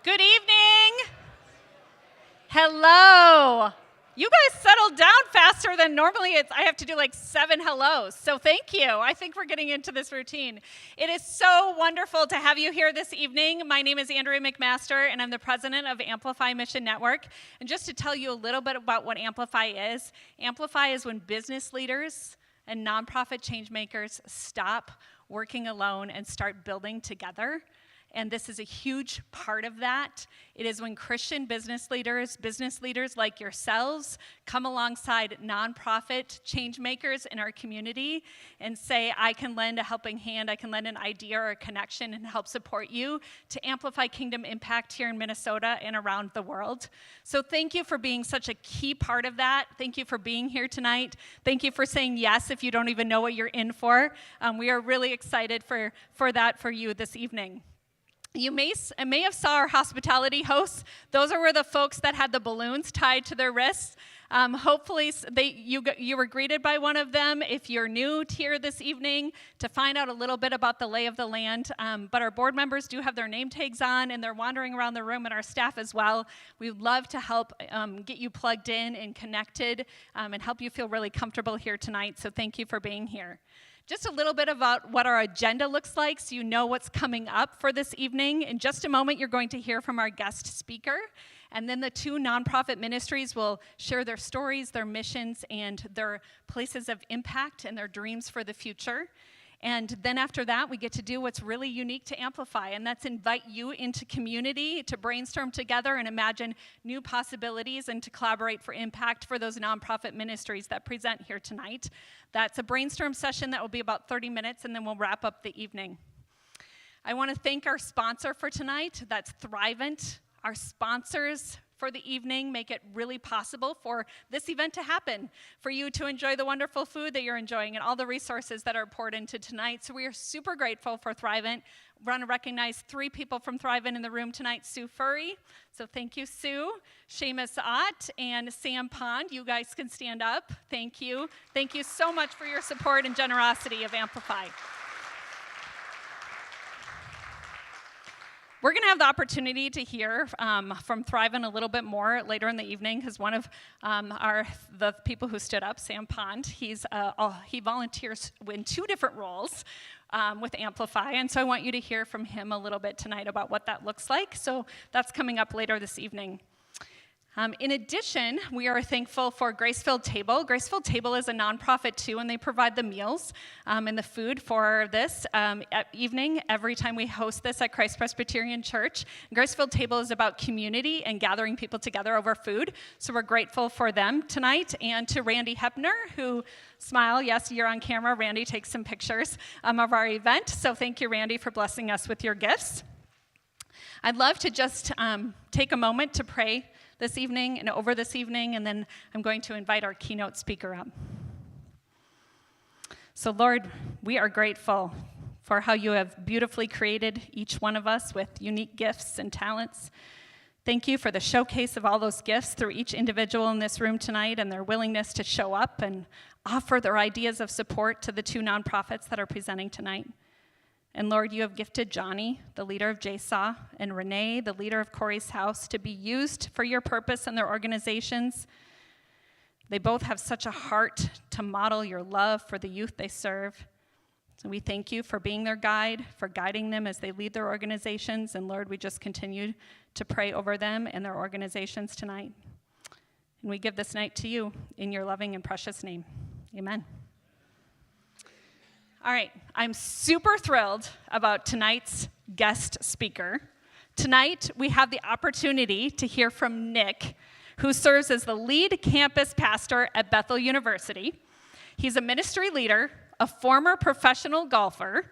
Good evening. Hello. You guys settled down faster than normally. I have to do like 7 hellos, so thank you. I think we're getting into this routine. It is so wonderful to have you here this evening. My name is Andrea McMaster, and I'm the president of Amplify Mission Network. And just to tell you a little bit about what Amplify is when business leaders and nonprofit change makers stop working alone and start building together. And this is a huge part of that. It is when Christian business leaders like yourselves, come alongside nonprofit change makers in our community and say, I can lend a helping hand, I can lend an idea or a connection and help support you to amplify kingdom impact here in Minnesota and around the world. So thank you for being such a key part of that. Thank you for being here tonight. Thank you for saying yes if you don't even know what you're in for. We are really excited for that for you this evening. You may have saw our hospitality hosts. Those were the folks that had the balloons tied to their wrists. Hopefully you were greeted by one of them if you're new here this evening to find out a little bit about the lay of the land. But our board members do have their name tags on, and they're wandering around the room, and our staff as well. We'd love to help get you plugged in and connected and help you feel really comfortable here tonight. So thank you for being here. Just a little bit about what our agenda looks like so you know what's coming up for this evening. In just a moment, you're going to hear from our guest speaker, and then the 2 nonprofit ministries will share their stories, their missions, and their places of impact and their dreams for the future. And then after that, we get to do what's really unique to Amplify, and that's invite you into community to brainstorm together and imagine new possibilities and to collaborate for impact for those nonprofit ministries that present here tonight. That's a brainstorm session that will be about 30 minutes, and then we'll wrap up the evening. I want to thank our sponsor for tonight. That's Thrivent. Our sponsors for the evening make it really possible for this event to happen, for you to enjoy the wonderful food that you're enjoying and all the resources that are poured into tonight. So we are super grateful for Thrivent. We want to recognize 3 people from Thrivent in the room tonight. Sue Furry, so thank you, Sue. Seamus Ott and Sam Pond. You guys can stand up. Thank you. Thank you so much for your support and generosity of Amplify. We're going to have the opportunity to hear from Thrivent a little bit more later in the evening because one of the people who stood up, Sam Pond, he volunteers in 2 different roles with Amplify, and so I want you to hear from him a little bit tonight about what that looks like. So that's coming up later this evening. In addition, we are thankful for Grace-Filled Table. Grace-Filled Table is a nonprofit too, and they provide the meals and the food for this evening every time we host this at Christ Presbyterian Church. Grace-Filled Table is about community and gathering people together over food, so we're grateful for them tonight. And to Randy Hepner, who smile, yes, you're on camera. Randy takes some pictures of our event, so thank you, Randy, for blessing us with your gifts. I'd love to just take a moment to pray this evening and over this evening, and then I'm going to invite our keynote speaker up. So Lord, we are grateful for how you have beautifully created each one of us with unique gifts and talents. Thank you for the showcase of all those gifts through each individual in this room tonight and their willingness to show up and offer their ideas of support to the 2 nonprofits that are presenting tonight. And Lord, you have gifted Johnny, the leader of JSAW, and Renee, the leader of Corrie's house, to be used for your purpose and their organizations. They both have such a heart to model your love for the youth they serve. So we thank you for being their guide, for guiding them as they lead their organizations. And Lord, we just continue to pray over them and their organizations tonight. And we give this night to you in your loving and precious name. Amen. All right, I'm super thrilled about tonight's guest speaker. Tonight, we have the opportunity to hear from Nick, who serves as the lead campus pastor at Bethel University. He's a ministry leader, a former professional golfer,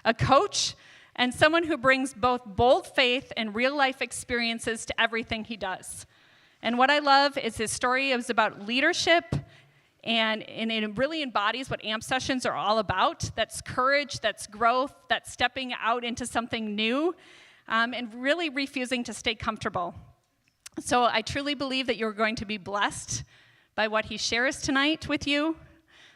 a coach, and someone who brings both bold faith and real-life experiences to everything he does. And what I love is his story is about leadership, and it really embodies what AMP sessions are all about. That's courage, that's growth, that's stepping out into something new, and really refusing to stay comfortable. So I truly believe that you're going to be blessed by what he shares tonight with you.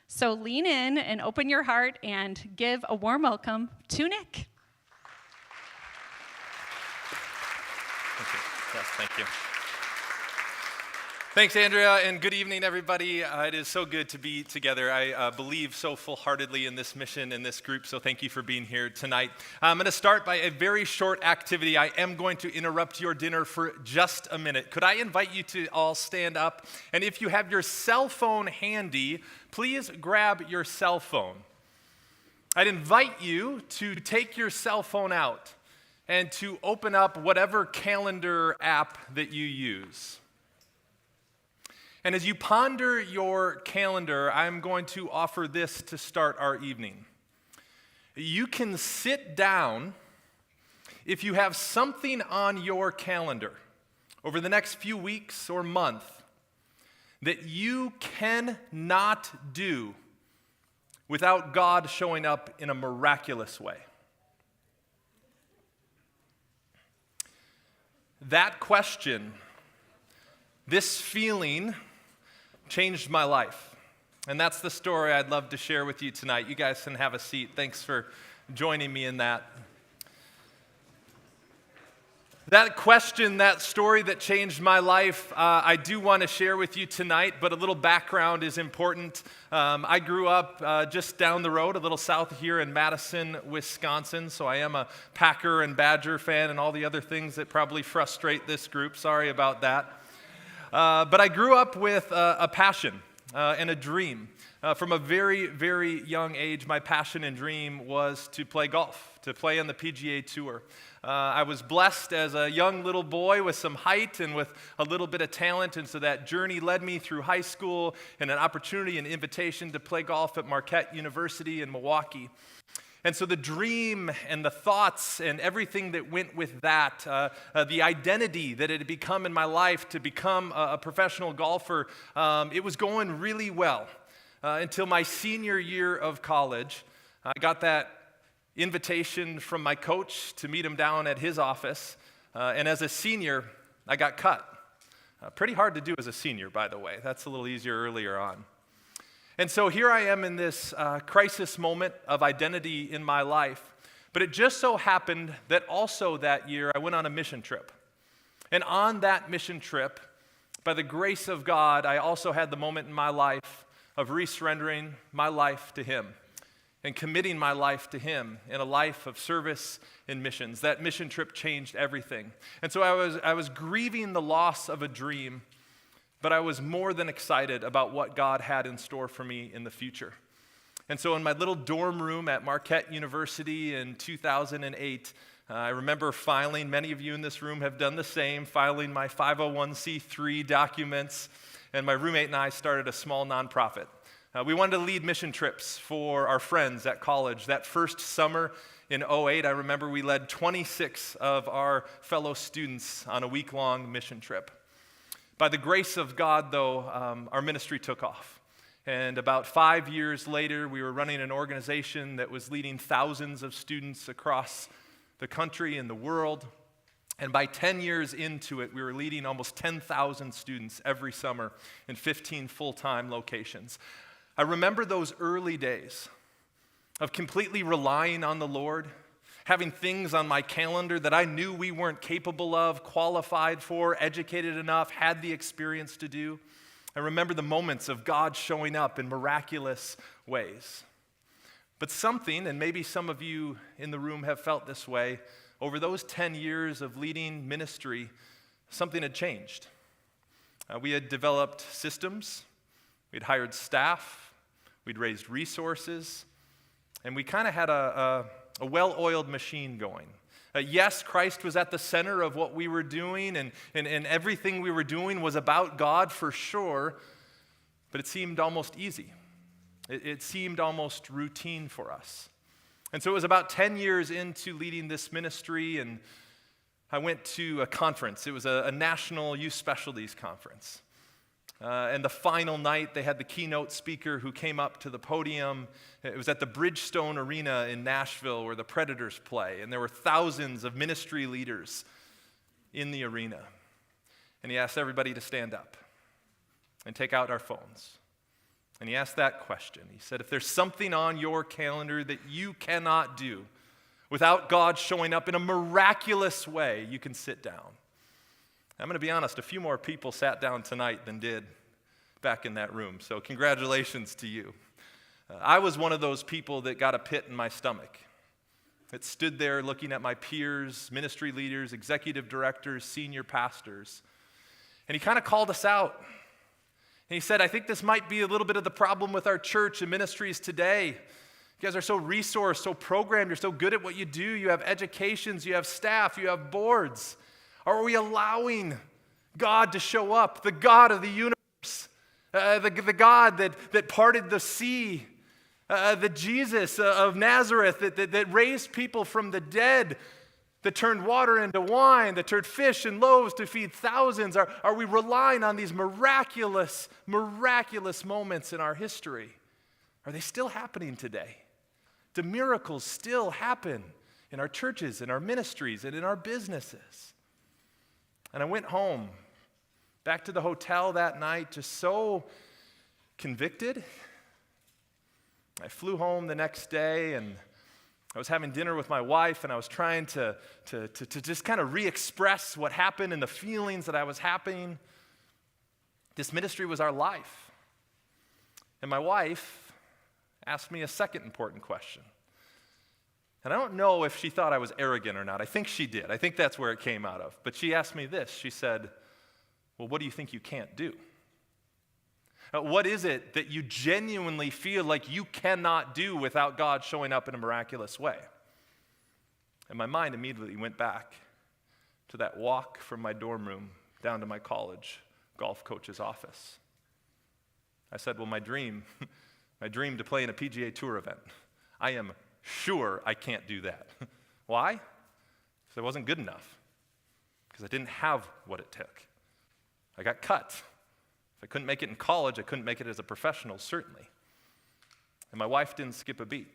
So lean in and open your heart and give a warm welcome to Nick. Yes, thank you. Thanks, Andrea, and good evening, everybody. It is so good to be together. I believe so full-heartedly in this mission and this group, so thank you for being here tonight. I'm going to start by a very short activity. I am going to interrupt your dinner for just a minute. Could I invite you to all stand up? And if you have your cell phone handy, please grab your cell phone. I'd invite you to take your cell phone out and to open up whatever calendar app that you use. And as you ponder your calendar, I'm going to offer this to start our evening. You can sit down if you have something on your calendar over the next few weeks or month that you cannot do without God showing up in a miraculous way. That question, this feeling, changed my life. And that's the story I'd love to share with you tonight. You guys can have a seat. Thanks for joining me in that. That question, that story that changed my life, I do want to share with you tonight, but a little background is important. I grew up just down the road, a little south of here in Madison, Wisconsin, so I am a Packer and Badger fan and all the other things that probably frustrate this group. Sorry about that. But I grew up with a passion and a dream. From a very, very young age, my passion and dream was to play golf, to play on the PGA Tour. I was blessed as a young little boy with some height and with a little bit of talent, and so that journey led me through high school and an opportunity and invitation to play golf at Marquette University in Milwaukee. And so the dream and the thoughts and everything that went with that, the identity that it had become in my life to become a professional golfer, it was going really well until my senior year of college. I got that invitation from my coach to meet him down at his office, and as a senior, I got cut. Pretty hard to do as a senior, by the way. That's a little easier earlier on. And so here I am in this crisis moment of identity in my life. But it just so happened that also that year I went on a mission trip. And on that mission trip, by the grace of God, I also had the moment in my life of resurrendering my life to Him and committing my life to Him in a life of service and missions. That mission trip changed everything. And so I was grieving the loss of a dream, but I was more than excited about what God had in store for me in the future. And so in my little dorm room at Marquette University in 2008, I remember filing, many of you in this room have done the same, filing my 501c3 documents, and my roommate and I started a small nonprofit. We wanted to lead mission trips for our friends at college. That first summer in 2008, I remember we led 26 of our fellow students on a week-long mission trip. By the grace of God, though, our ministry took off. And about 5 years later, we were running an organization that was leading thousands of students across the country and the world. And by 10 years into it, we were leading almost 10,000 students every summer in 15 full-time locations. I remember those early days of completely relying on the Lord, having things on my calendar that I knew we weren't capable of, qualified for, educated enough, had the experience to do. I remember the moments of God showing up in miraculous ways. But something, and maybe some of you in the room have felt this way, over those 10 years of leading ministry, something had changed. We had developed systems, we'd hired staff, we'd raised resources, and we kind of had a well-oiled machine going. Yes, Christ was at the center of what we were doing, and everything we were doing was about God for sure, but it seemed almost easy. It seemed almost routine for us. And so it was about 10 years into leading this ministry, and I went to a conference. It was a national youth specialties conference. And the final night, they had the keynote speaker who came up to the podium. It was at the Bridgestone Arena in Nashville where the Predators play. And there were thousands of ministry leaders in the arena. And he asked everybody to stand up and take out our phones. And he asked that question. He said, if there's something on your calendar that you cannot do without God showing up in a miraculous way, you can sit down. I'm going to be honest, a few more people sat down tonight than did back in that room, so congratulations to you. I was one of those people that got a pit in my stomach. It stood there looking at my peers, ministry leaders, executive directors, senior pastors, and he kind of called us out. And he said, I think this might be a little bit of the problem with our church and ministries today. You guys are so resourced, so programmed, you're so good at what you do, you have educations, you have staff, you have boards. Are we allowing God to show up, the God of the universe, the God that parted the sea, the Jesus of Nazareth that raised people from the dead, that turned water into wine, that turned fish and loaves to feed thousands? Are we relying on these miraculous moments in our history? Are they still happening today? Do miracles still happen in our churches, in our ministries, and in our businesses? And I went home, back to the hotel that night, just so convicted. I flew home the next day, and I was having dinner with my wife, and I was trying to just kind of re-express what happened and the feelings that I was having. This ministry was our life. And my wife asked me a second important question. And I don't know if she thought I was arrogant or not. I think she did. I think that's where it came out of. But she asked me this. She said, well, what do you think you can't do? What is it that you genuinely feel like you cannot do without God showing up in a miraculous way? And my mind immediately went back to that walk from my dorm room down to my college golf coach's office. I said, well, my dream to play in a PGA Tour event, I am sure I can't do that. Why? Because I wasn't good enough. Because I didn't have what it took. I got cut. If I couldn't make it in college, I couldn't make it as a professional, certainly. And my wife didn't skip a beat.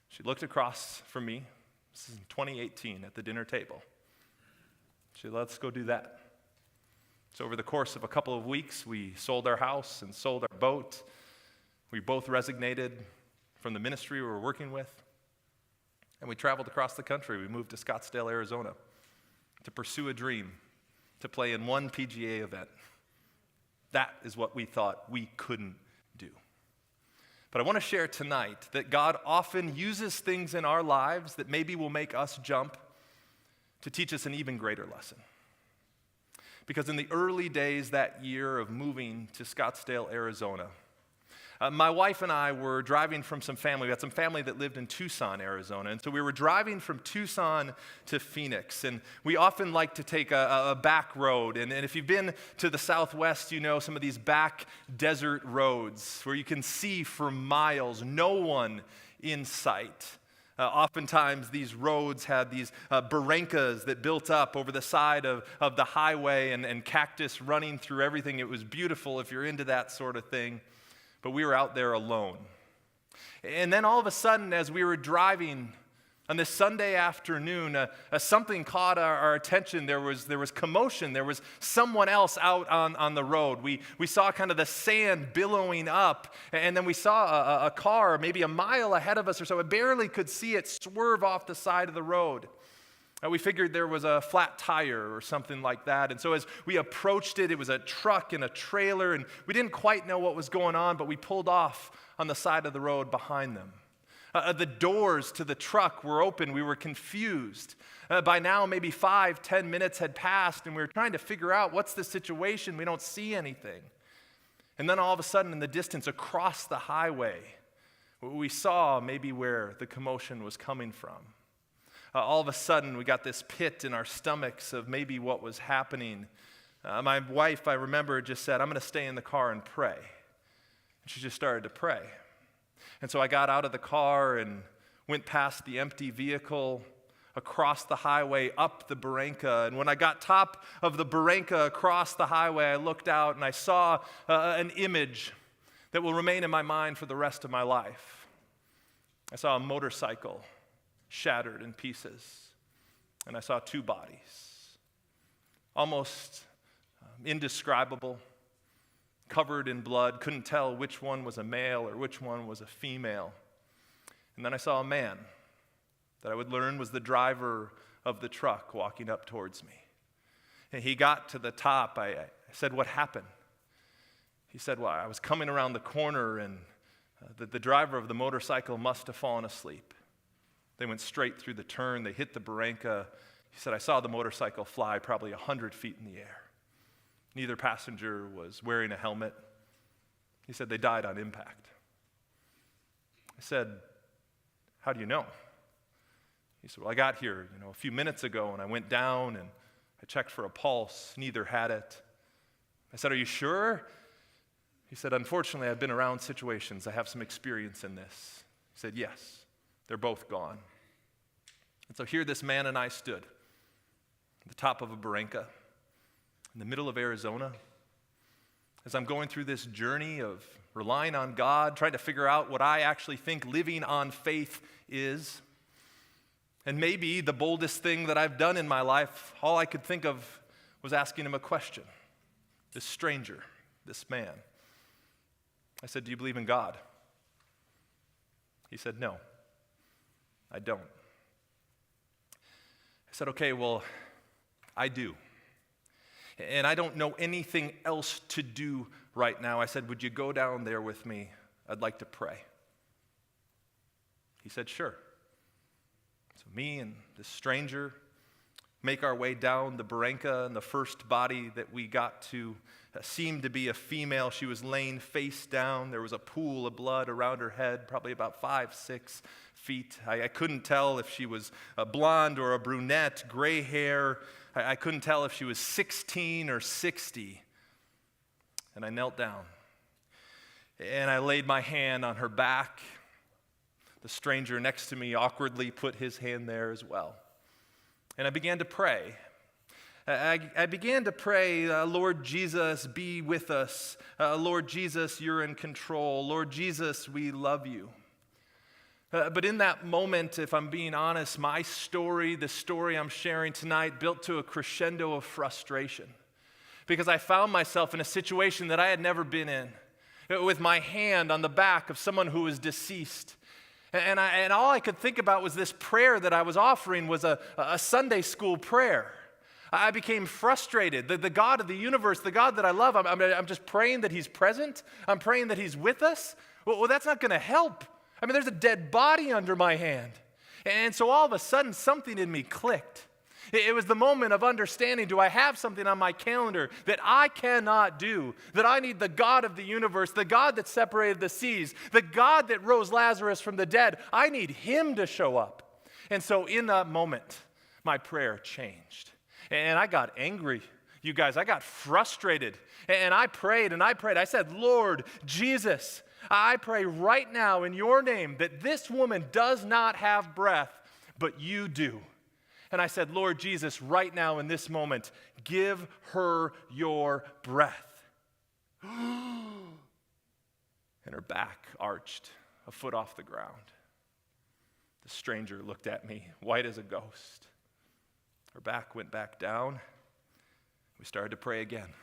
She looked across from me, this is in 2018, at the dinner table. She said, let's go do that. So over the course of a couple of weeks, we sold our house and sold our boat. We both resignated from the ministry we were working with, and we traveled across the country. We moved to Scottsdale, Arizona, to pursue a dream, to play in one PGA event. That is what we thought we couldn't do. But I want to share tonight that God often uses things in our lives that maybe will make us jump to teach us an even greater lesson. Because in the early days that year of moving to Scottsdale, Arizona, my wife and I were driving from some family. We had some family that lived in Tucson, Arizona. And so we were driving from Tucson to Phoenix. And we often like to take a back road. And if you've been to the Southwest, you know some of these back desert roads where you can see for miles, no one in sight. Oftentimes, these roads had these barrancas that built up over the side of the highway and cactus running through everything. It was beautiful if you're into that sort of thing. But we were out there alone. And then all of a sudden, as we were driving on this Sunday afternoon, something caught our attention. There was commotion. There was someone else out on the road. We saw kind of the sand billowing up, and then we saw a car maybe a mile ahead of us or so. I barely could see it swerve off the side of the road. We figured there was a flat tire or something like that. And so as we approached it, it was a truck and a trailer, and we didn't quite know what was going on, but we pulled off on the side of the road behind them. The doors to the truck were open. We were confused. By now, maybe 5-10 minutes had passed, and we were trying to figure out what's the situation. We don't see anything. And then all of a sudden, in the distance, across the highway, we saw maybe where the commotion was coming from. All of a sudden, we got this pit in our stomachs of maybe what was happening. My wife, I remember, just said, I'm going to stay in the car and pray. And she just started to pray. And so I got out of the car and went past the empty vehicle, across the highway, up the barranca. And when I got top of the barranca across the highway, I looked out and I saw an image that will remain in my mind for the rest of my life. I saw a motorcycle shattered in pieces, and I saw two bodies, almost indescribable, covered in blood. Couldn't tell which one was a male or which one was a female. And then I saw a man that I would learn was the driver of the truck walking up towards me. And he got to the top. I said, "What happened?" He said, "Well, I was coming around the corner and the driver of the motorcycle must have fallen asleep. They went straight through the turn. They hit the barranca." He said, "I saw the motorcycle fly probably 100 feet in the air. Neither passenger was wearing a helmet." He said, "They died on impact." I said, "How do you know?" He said, "Well, I got here, a few minutes ago, and I went down and I checked for a pulse. Neither had it." I said, "Are you sure?" He said, "Unfortunately, I've been around situations. I have some experience in this." He said, "Yes, they're both gone." And so here this man and I stood at the top of a barranca in the middle of Arizona as I'm going through this journey of relying on God, trying to figure out what I actually think living on faith is. And maybe the boldest thing that I've done in my life, all I could think of was asking him a question. This stranger, this man. I said, "Do you believe in God?" He said, "No, I don't." I said, "Okay, well, I do. And I don't know anything else to do right now." I said, "Would you go down there with me? I'd like to pray." He said, "Sure." So me and this stranger make our way down the barranca, and the first body that we got to seemed to be a female. She was laying face down. There was a pool of blood around her head, probably about 5-6 feet. I couldn't tell if she was a blonde or a brunette, gray hair. I couldn't tell if she was 16 or 60. And I knelt down, and I laid my hand on her back. The stranger next to me awkwardly put his hand there as well. And I began to pray. I began to pray, "Lord Jesus, be with us. Lord Jesus, you're in control. Lord Jesus, we love you." But in that moment, if I'm being honest, my story, the story I'm sharing tonight, built to a crescendo of frustration. Because I found myself in a situation that I had never been in, with my hand on the back of someone who was deceased. And all I could think about was this prayer that I was offering was a Sunday school prayer. I became frustrated. The God of the universe, the God that I love, I'm just praying that he's present. I'm praying that he's with us. Well, that's not going to help. I mean, there's a dead body under my hand. And so all of a sudden, something in me clicked. It was the moment of understanding, do I have something on my calendar that I cannot do? That I need the God of the universe, the God that separated the seas, the God that rose Lazarus from the dead. I need him to show up. And so in that moment, my prayer changed. And I got angry. You guys, I got frustrated. And I prayed and I prayed. I said, "Lord Jesus, I pray right now in your name that this woman does not have breath, but you do." And I said, "Lord Jesus, right now in this moment, give her your breath." And her back arched a foot off the ground. The stranger looked at me, white as a ghost. Her back went back down. We started to pray again.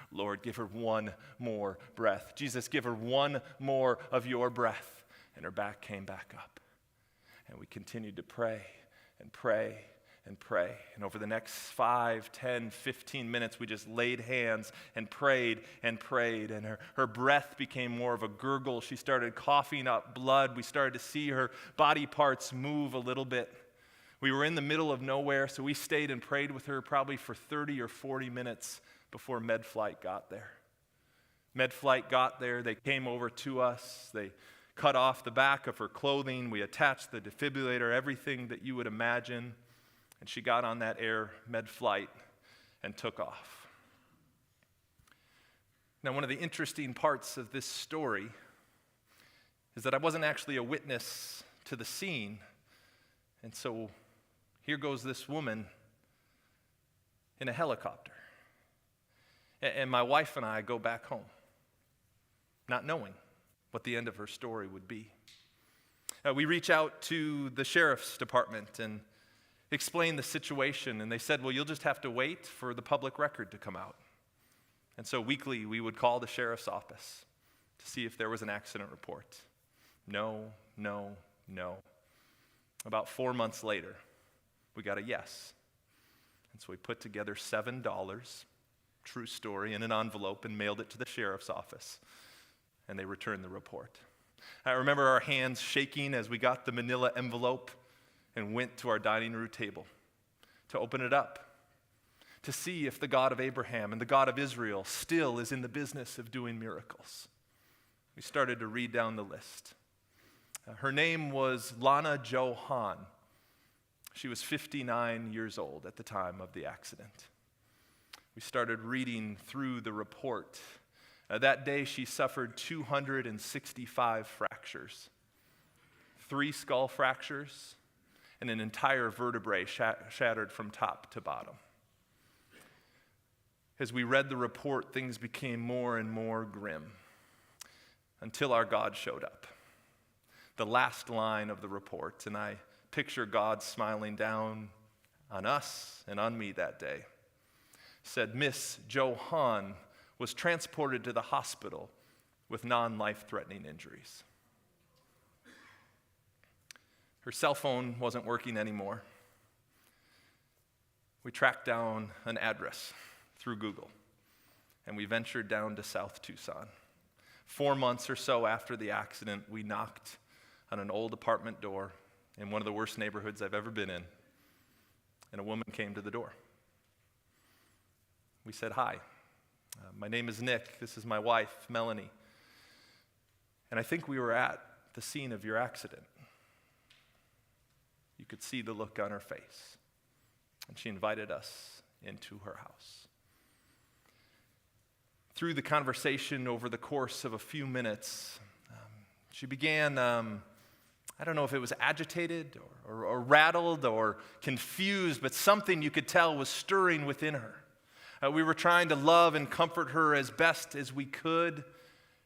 "Lord, give her one more breath. Jesus, give her one more of your breath." And her back came back up. And we continued to pray and pray and pray. And over the next 5, 10, 15 minutes, we just laid hands and prayed and prayed. And her breath became more of a gurgle. She started coughing up blood. We started to see her body parts move a little bit. We were in the middle of nowhere, so we stayed and prayed with her probably for 30 or 40 minutes before MedFlight got there. MedFlight got there. They came over to us. They cut off the back of her clothing. We attached the defibrillator, everything that you would imagine. And she got on that Air MedFlight and took off. Now, one of the interesting parts of this story is that I wasn't actually a witness to the scene. And so here goes this woman in a helicopter. And my wife and I go back home, not knowing what the end of her story would be. We reach out to the sheriff's department and explain the situation, and they said, "Well, you'll just have to wait for the public record to come out." And so weekly, we would call the sheriff's office to see if there was an accident report. No, no, no. About 4 months later, we got a yes. And so we put together $7, true story, in an envelope and mailed it to the sheriff's office. And they returned the report. I remember our hands shaking as we got the manila envelope and went to our dining room table to open it up, to see if the God of Abraham and the God of Israel still is in the business of doing miracles. We started to read down the list. Her name was Lana Jo Han. She was 59 years old at the time of the accident. We started reading through the report. That day she suffered 265 fractures, 3 skull fractures, and an entire vertebrae shattered from top to bottom. As we read the report, things became more and more grim until our God showed up. The last line of the report, and I picture God smiling down on us and on me that day, said, Miss Jo Han was transported to the hospital with non-life-threatening injuries. Her cell phone wasn't working anymore. We tracked down an address through Google, and we ventured down to South Tucson. 4 months or so after the accident, we knocked on an old apartment door in one of the worst neighborhoods I've ever been in, and a woman came to the door. We said, hi, my name is Nick. This is my wife, Melanie. And I think we were at the scene of your accident. You could see the look on her face. And she invited us into her house. Through the conversation over the course of a few minutes, she began, I don't know if it was agitated or rattled or confused, but something you could tell was stirring within her. We were trying to love and comfort her as best as we could,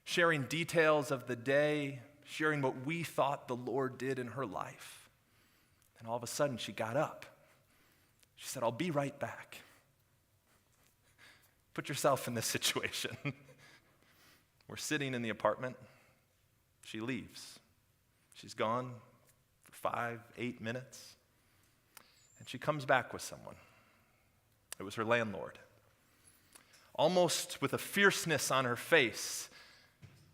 sharing details of the day, sharing what we thought the Lord did in her life. And all of a sudden, she got up. She said, I'll be right back. Put yourself in this situation. We're sitting in the apartment. She leaves. She's gone for 5-8 minutes. And she comes back with someone. It was her landlord. Almost with a fierceness on her face,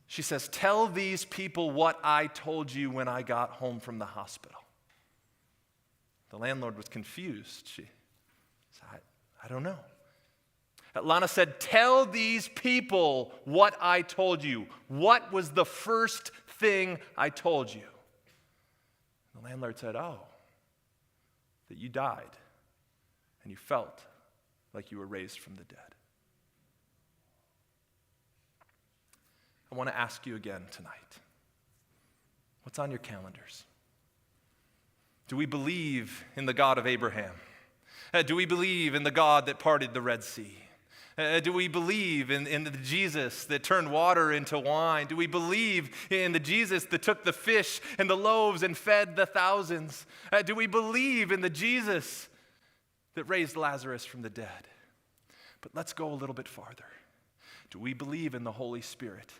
she says, tell these people what I told you when I got home from the hospital. The landlord was confused. She said, I don't know. Lana said, tell these people what I told you. What was the first thing I told you? The landlord said, oh, that you died and you felt like you were raised from the dead. I want to ask you again tonight, what's on your calendars? Do we believe in the God of Abraham? Do we believe in the God that parted the Red Sea? Do we believe in the Jesus that turned water into wine? Do we believe in the Jesus that took the fish and the loaves and fed the thousands? Do we believe in the Jesus that raised Lazarus from the dead? But let's go a little bit farther. Do we believe in the Holy Spirit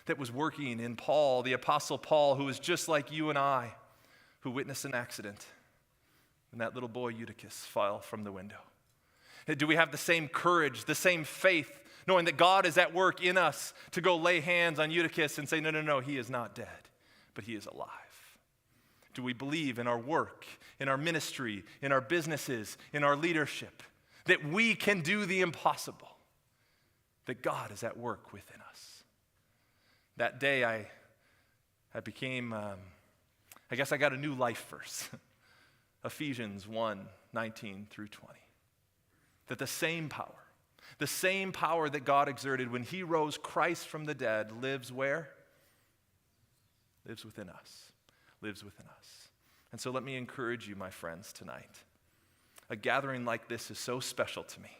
that was working in Paul, the Apostle Paul, who was just like you and I, who witnessed an accident and that little boy Eutychus fell from the window? Do we have the same courage, the same faith, knowing that God is at work in us to go lay hands on Eutychus and say, no, he is not dead, but he is alive? Do we believe in our work, in our ministry, in our businesses, in our leadership, that we can do the impossible, that God is at work within us? That day I became, I guess I got a new life verse, Ephesians 1:19 through 20. That the same power that God exerted when he rose Christ from the dead lives where? Lives within us. Lives within us. And so let me encourage you, my friends, tonight. A gathering like this is so special to me.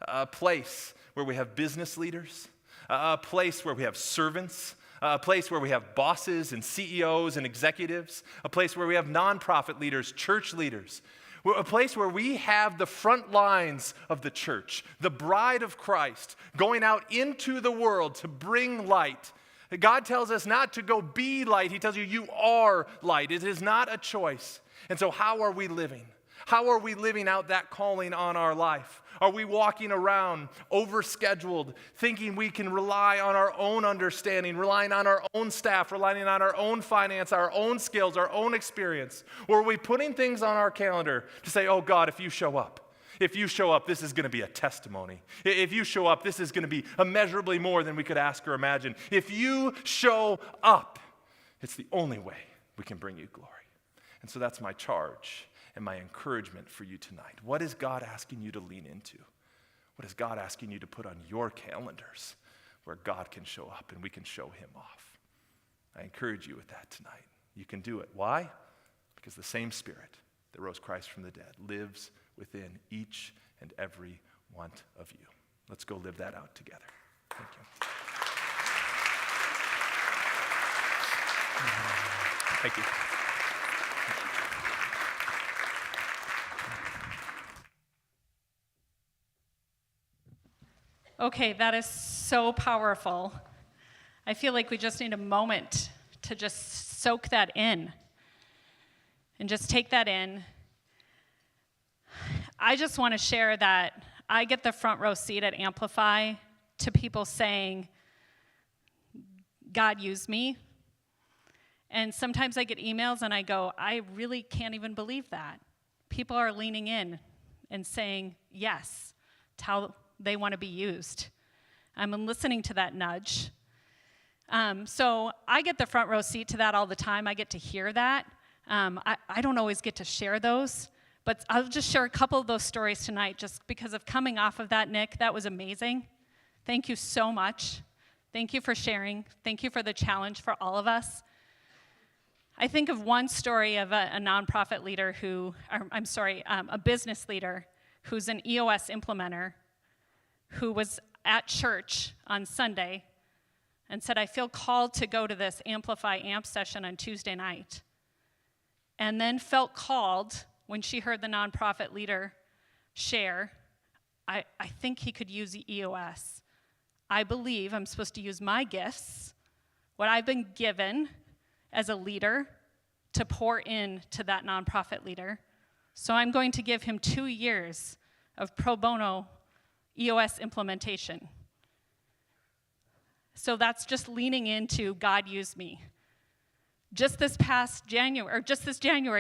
A place where we have business leaders, a place where we have servants, a place where we have bosses and CEOs and executives, a place where we have nonprofit leaders, church leaders, a place where we have the front lines of the church, the bride of Christ, going out into the world to bring light. God tells us not to go be light. He tells you, you are light. It is not a choice. And so how are we living? How are we living out that calling on our life? Are we walking around overscheduled, thinking we can rely on our own understanding, relying on our own staff, relying on our own finance, our own skills, our own experience? Or are we putting things on our calendar to say, oh God, if you show up, this is going to be a testimony. If you show up, this is going to be immeasurably more than we could ask or imagine. If you show up, it's the only way we can bring you glory. And so that's my charge and my encouragement for you tonight. What is God asking you to lean into? What is God asking you to put on your calendars where God can show up and we can show him off? I encourage you with that tonight. You can do it. Why? Because the same Spirit that rose Christ from the dead lives within each and every one of you. Let's go live that out together. Thank you. Thank you. Okay, that is so powerful. I feel like we just need a moment to just soak that in and just take that in. I just want to share that I get the front row seat at Amplify to people saying, God used me. And sometimes I get emails and I go, I really can't even believe that. People are leaning in and saying, yes, it's how they want to be used. I'm listening to that nudge. So I get the front row seat to that all the time. I get to hear that. I don't always get to share those. But I'll just share a couple of those stories tonight just because of coming off of that, Nick. That was amazing. Thank you so much. Thank you for sharing. Thank you for the challenge for all of us. I think of one story of a nonprofit leader a business leader who's an EOS implementer who was at church on Sunday and said, I feel called to go to this Amplify AMP session on Tuesday night. And then felt called when she heard the nonprofit leader share, I think he could use EOS. I believe I'm supposed to use my gifts, what I've been given as a leader, to pour in to that nonprofit leader. So I'm going to give him 2 years of pro bono EOS implementation. So that's just leaning into God used me. Just this January,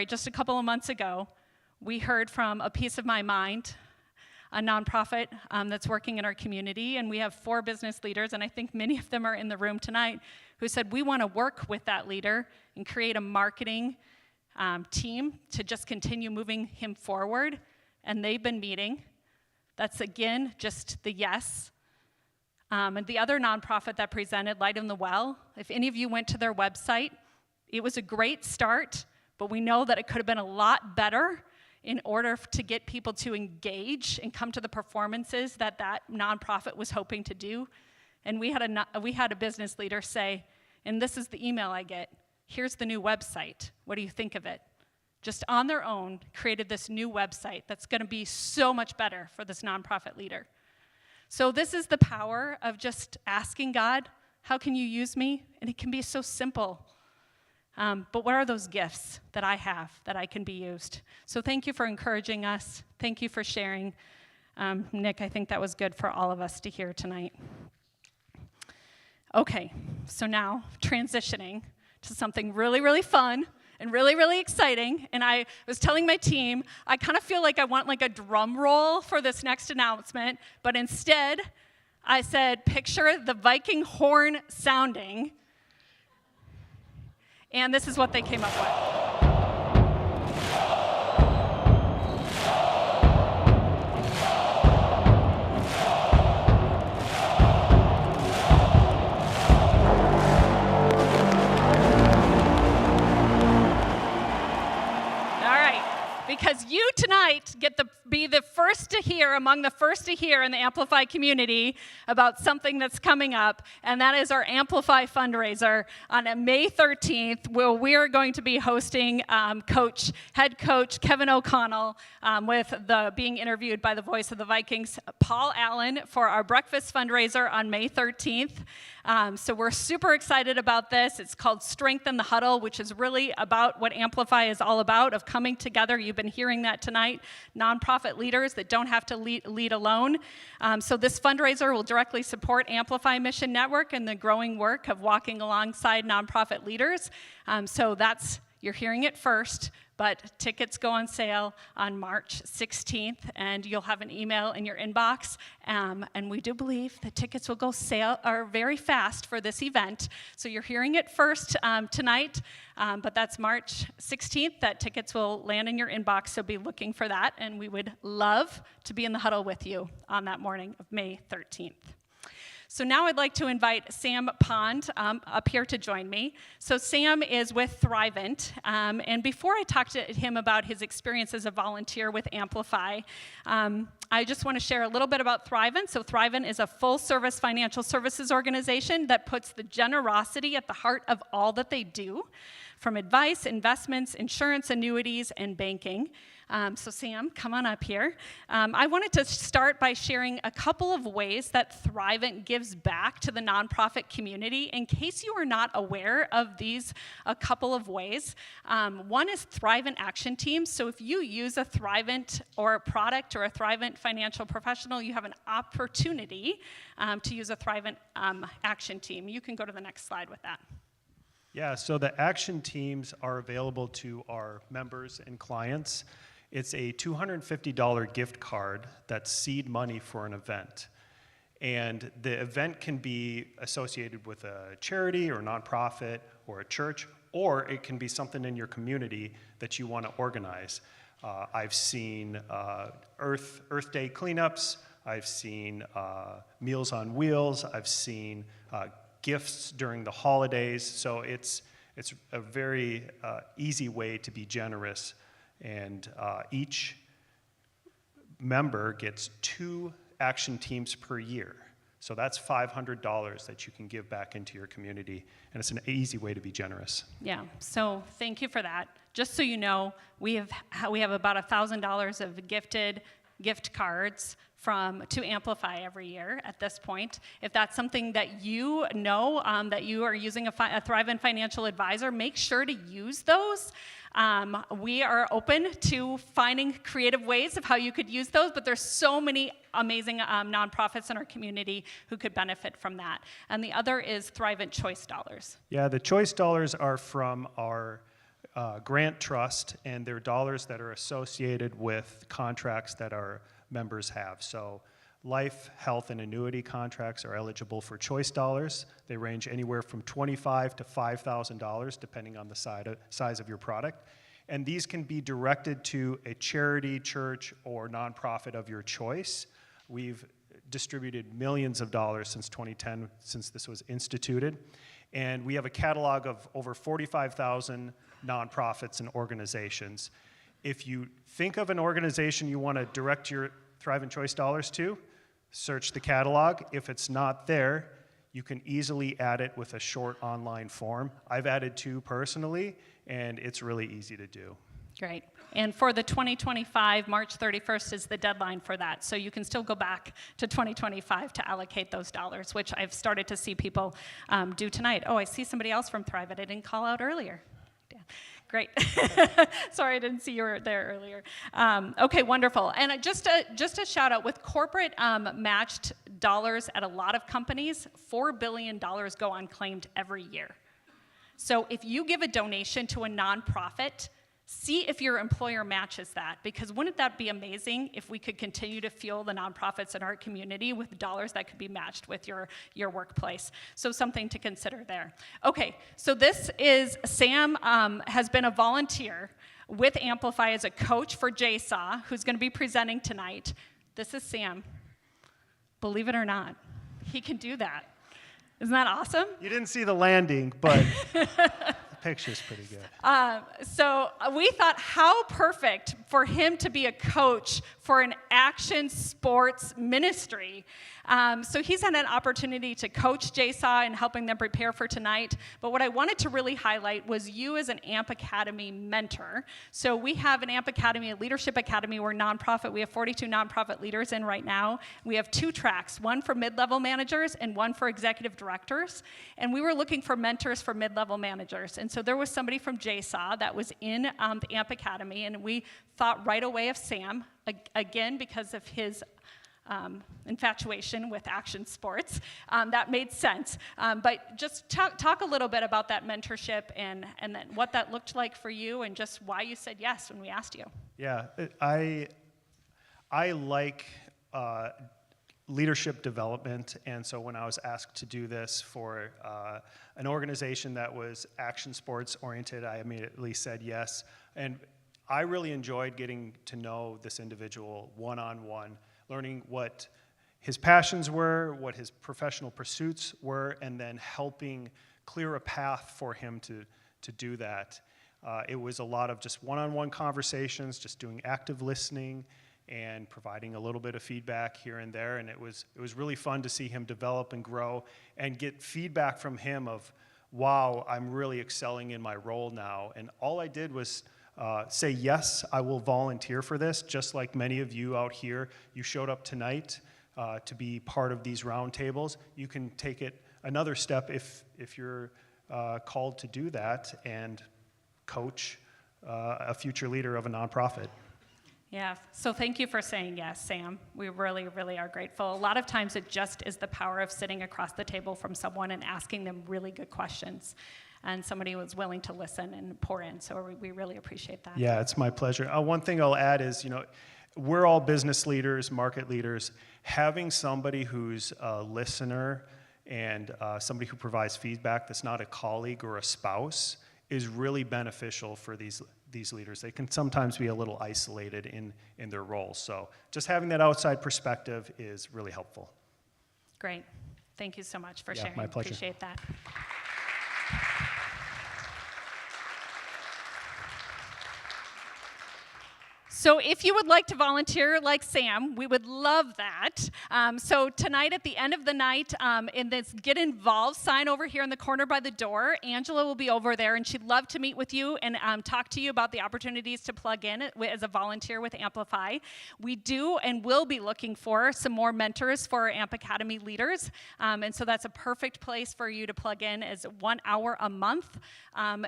just a couple of months ago, we heard from A Piece of My Mind, a nonprofit that's working in our community, and we have 4 business leaders, and I think many of them are in the room tonight, who said, we want to work with that leader and create a marketing team to just continue moving him forward, and they've been meeting. That's, again, just the yes. And the other nonprofit that presented, Light in the Well, if any of you went to their website, it was a great start, but we know that it could have been a lot better in order to get people to engage and come to the performances that nonprofit was hoping to do. And we had a business leader say, and this is the email I get, here's the new website. What do you think of it? Just on their own, created this new website that's going to be so much better for this nonprofit leader. So this is the power of just asking God, how can you use me? And it can be so simple. But what are those gifts that I have that I can be used? So thank you for encouraging us. Thank you for sharing. Nick, I think that was good for all of us to hear tonight. Okay, so now transitioning to something really, really fun and really, really exciting. And I was telling my team, I kind of feel like I want like a drum roll for this next announcement, but instead I said, picture the Viking horn sounding. And this is what they came up with. Because you tonight get the be the first to hear, among the first to hear in the Amplify community about something that's coming up, and that is our Amplify fundraiser on May 13th, where we are going to be hosting head coach Kevin O'Connell with being interviewed by the voice of the Vikings, Paul Allen, for our breakfast fundraiser on May 13th. So we're super excited about this. It's called Strengthen the Huddle, which is really about what Amplify is all about, of coming together. You've been hearing that tonight. Nonprofit leaders that don't have to lead alone. So this fundraiser will directly support Amplify Mission Network and the growing work of walking alongside nonprofit leaders. So you're hearing it first, but tickets go on sale on March 16th, and you'll have an email in your inbox. And we do believe that tickets will go very fast for this event. So you're hearing it first tonight, but that's March 16th. That tickets will land in your inbox, so be looking for that. And we would love to be in the huddle with you on that morning of May 13th. So now I'd like to invite Sam Pond up here to join me. So Sam is with Thrivent, and before I talk to him about his experience as a volunteer with Amplify, I just want to share a little bit about Thrivent. So Thrivent is a full-service financial services organization that puts the generosity at the heart of all that they do, from advice, investments, insurance, annuities, and banking. So Sam, come on up here. I wanted to start by sharing a couple of ways that Thrivent gives back to the nonprofit community, in case you are not aware of these a couple of ways. One is Thrivent Action Teams. So if you use a Thrivent or a product or a Thrivent financial professional, you have an opportunity to use a Thrivent Action Team. You can go to the next slide with that. Yeah, so the action teams are available to our members and clients. It's a $250 gift card that's seed money for an event. And the event can be associated with a charity or nonprofit or a church, or it can be something in your community that you want to organize. I've seen Earth Day cleanups. I've seen Meals on Wheels. I've seen gifts during the holidays. So it's a very easy way to be generous. And each member gets 2 action teams per year. So that's $500 that you can give back into your community. And it's an easy way to be generous. Yeah, so thank you for that. Just so you know, we have about $1,000 of gifted gift cards to Amplify every year at this point. If that's something that you know that you are using a Thrivent financial advisor, make sure to use those. We are open to finding creative ways of how you could use those, but there's so many amazing nonprofits in our community who could benefit from that. And the other is Thrivent Choice Dollars. Yeah, the Choice Dollars are from our grant trust, and they're dollars that are associated with contracts that our members have. So life, health, and annuity contracts are eligible for Choice Dollars. They range anywhere from $25,000 to $5,000, depending on the size of your product. And these can be directed to a charity, church, or nonprofit of your choice. We've distributed millions of dollars since 2010, since this was instituted. And we have a catalog of over 45,000 nonprofits and organizations. If you think of an organization you want to direct your Thrivent Choice Dollars to, search the catalog. If it's not there, you can easily add it with a short online form. I've added 2 personally, and it's really easy to do. Great. And for the 2025, March 31st is the deadline for that. So you can still go back to 2025 to allocate those dollars, which I've started to see people do tonight. Oh, I see somebody else from Thrivent I didn't call out earlier. Yeah. Great. Sorry, I didn't see you were there earlier. Okay, wonderful. And just a shout out, with corporate matched dollars at a lot of companies, $4 billion go unclaimed every year. So if you give a donation to a nonprofit, see if your employer matches that, because wouldn't that be amazing if we could continue to fuel the nonprofits in our community with dollars that could be matched with your workplace? So something to consider there. Okay, so this is, Sam has been a volunteer with Amplify as a coach for JSAW, who's going to be presenting tonight. This is Sam. Believe it or not, he can do that. Isn't that awesome? You didn't see the landing, but picture's pretty good. So we thought how perfect for him to be a coach for an action sports ministry. So he's had an opportunity to coach JSAW and helping them prepare for tonight. But what I wanted to really highlight was you as an AMP Academy mentor. So we have an AMP Academy, a leadership academy. We're nonprofit. We have 42 nonprofit leaders in right now. We have 2 tracks, one for mid-level managers and one for executive directors. And we were looking for mentors for mid-level managers. And so there was somebody from JSAW that was in the AMP Academy, and we thought right away of Sam, again, because of his infatuation with action sports. That made sense. But just talk a little bit about that mentorship and then what that looked like for you and just why you said yes when we asked you. Yeah, I like leadership development, and so when I was asked to do this for an organization that was action sports oriented, I immediately said yes. And I really enjoyed getting to know this individual one-on-one, learning what his passions were, what his professional pursuits were, and then helping clear a path for him to do that. It was a lot of just one-on-one conversations, just doing active listening and providing a little bit of feedback here and there, and it was really fun to see him develop and grow and get feedback from him of, wow, I'm really excelling in my role now. And all I did was say, yes, I will volunteer for this, just like many of you out here. You showed up tonight to be part of these roundtables. You can take it another step if you're called to do that and coach a future leader of a nonprofit. Yeah, so thank you for saying yes, Sam. We really, really are grateful. A lot of times it just is the power of sitting across the table from someone and asking them really good questions. And somebody was willing to listen and pour in, so we really appreciate that. Yeah, it's my pleasure. One thing I'll add is, we're all business leaders, market leaders. Having somebody who's a listener and somebody who provides feedback that's not a colleague or a spouse is really beneficial for these leaders. They can sometimes be a little isolated in their roles. So just having that outside perspective is really helpful. Great. Thank you so much for Yeah, sharing. my pleasure. Appreciate that. So if you would like to volunteer like Sam, we would love that. So tonight at the end of the night, in this Get Involved sign over here in the corner by the door, Angela will be over there, and she'd love to meet with you and talk to you about the opportunities to plug in as a volunteer with Amplify. We do and will be looking for some more mentors for our AMP Academy leaders, and so that's a perfect place for you to plug in as 1 hour a month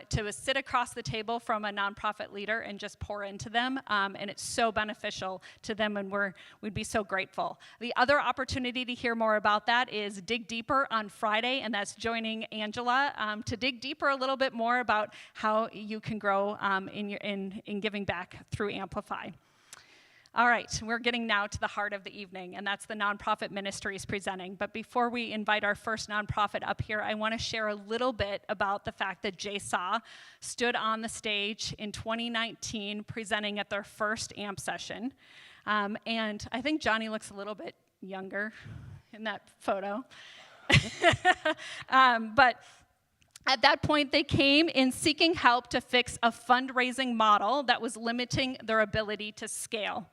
to sit across the table from a nonprofit leader and just pour into them. And it's so beneficial to them, and we'd be so grateful. The other opportunity to hear more about that is Dig Deeper on Friday, and that's joining Angela to dig deeper a little bit more about how you can grow in giving back through Amplify. All right, we're getting now to the heart of the evening, and that's the nonprofit ministries presenting. But before we invite our first nonprofit up here, I want to share a little bit about the fact that JSAW stood on the stage in 2019 presenting at their first AMP session. And I think Johnny looks a little bit younger in that photo. But at that point, they came in seeking help to fix a fundraising model that was limiting their ability to scale.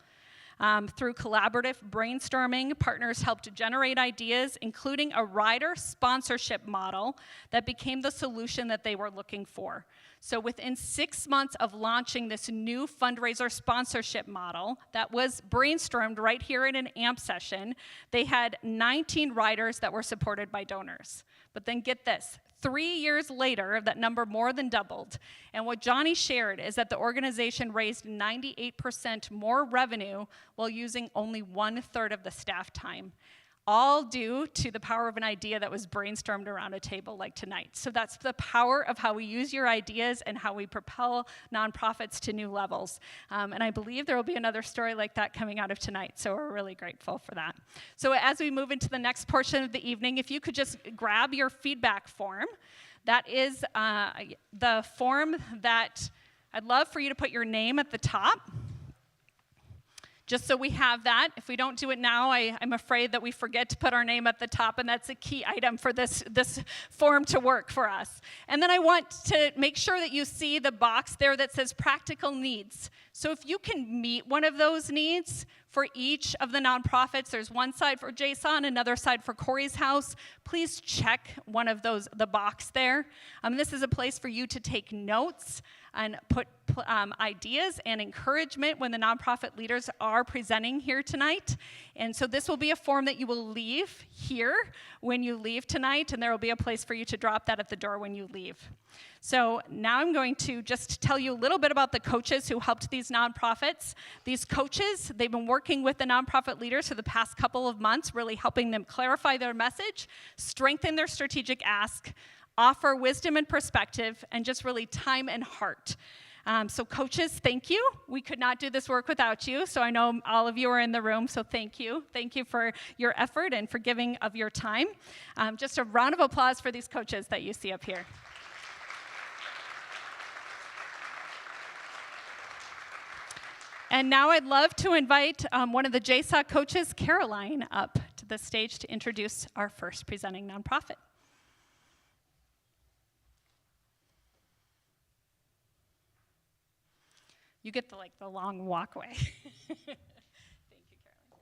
Through collaborative brainstorming, partners helped generate ideas, including a rider sponsorship model that became the solution that they were looking for. So within 6 months of launching this new fundraiser sponsorship model that was brainstormed right here in an AMP session, they had 19 riders that were supported by donors. But then get this, 3 years later, that number more than doubled. And what Johnny shared is that the organization raised 98% more revenue while using only 1/3 of the staff time, all due to the power of an idea that was brainstormed around a table like tonight. So that's the power of how we use your ideas and how we propel nonprofits to new levels. And I believe there will be another story like that coming out of tonight, so we're really grateful for that. So as we move into the next portion of the evening, if you could just grab your feedback form. That is the form that I'd love for you to put your name at the top. Just so we have that. If we don't do it now, I'm afraid that we forget to put our name at the top, and that's a key item for this form to work for us. And then I want to make sure that you see the box there that says practical needs. So if you can meet one of those needs for each of the nonprofits, there's one side for JSAW and another side for Corrie's house, please check one of those, the box there. This is a place for you to take notes and put ideas and encouragement when the nonprofit leaders are presenting here tonight. And so this will be a form that you will leave here when you leave tonight, and there will be a place for you to drop that at the door when you leave. So now I'm going to just tell you a little bit about the coaches who helped these nonprofits. These coaches, they've been working with the nonprofit leaders for the past couple of months, really helping them clarify their message, strengthen their strategic ask, offer wisdom and perspective, and just really time and heart. So coaches, thank you. We could not do this work without you, so I know all of you are in the room, so thank you. Thank you for your effort and for giving of your time. Just a round of applause for these coaches that you see up here. And now I'd love to invite one of the JSAW coaches, Caroline, up to the stage to introduce our first presenting nonprofit. You get the long walkway. Thank you, Caroline.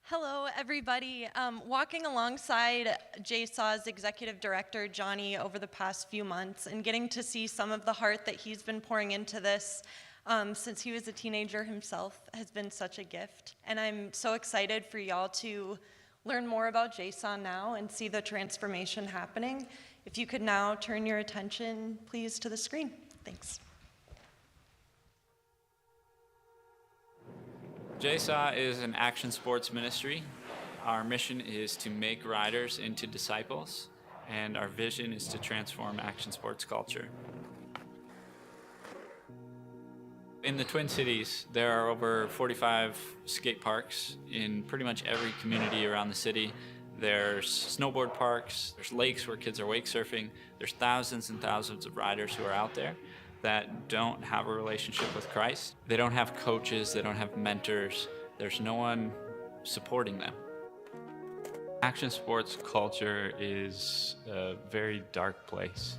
Hello, everybody. Walking alongside JSAW's executive director, Johnny, over the past few months and getting to see some of the heart that he's been pouring into this since he was a teenager himself has been such a gift. And I'm so excited for y'all to learn more about JSAW now and see the transformation happening. If you could now turn your attention, please, to the screen. Thanks. JSAW is an action sports ministry. Our mission is to make riders into disciples, and our vision is to transform action sports culture. In the Twin Cities, there are over 45 skate parks in pretty much every community around the city. There's snowboard parks, there's lakes where kids are wake surfing, there's thousands and thousands of riders who are out there that don't have a relationship with Christ. They don't have coaches, they don't have mentors, there's no one supporting them. Action sports culture is a very dark place,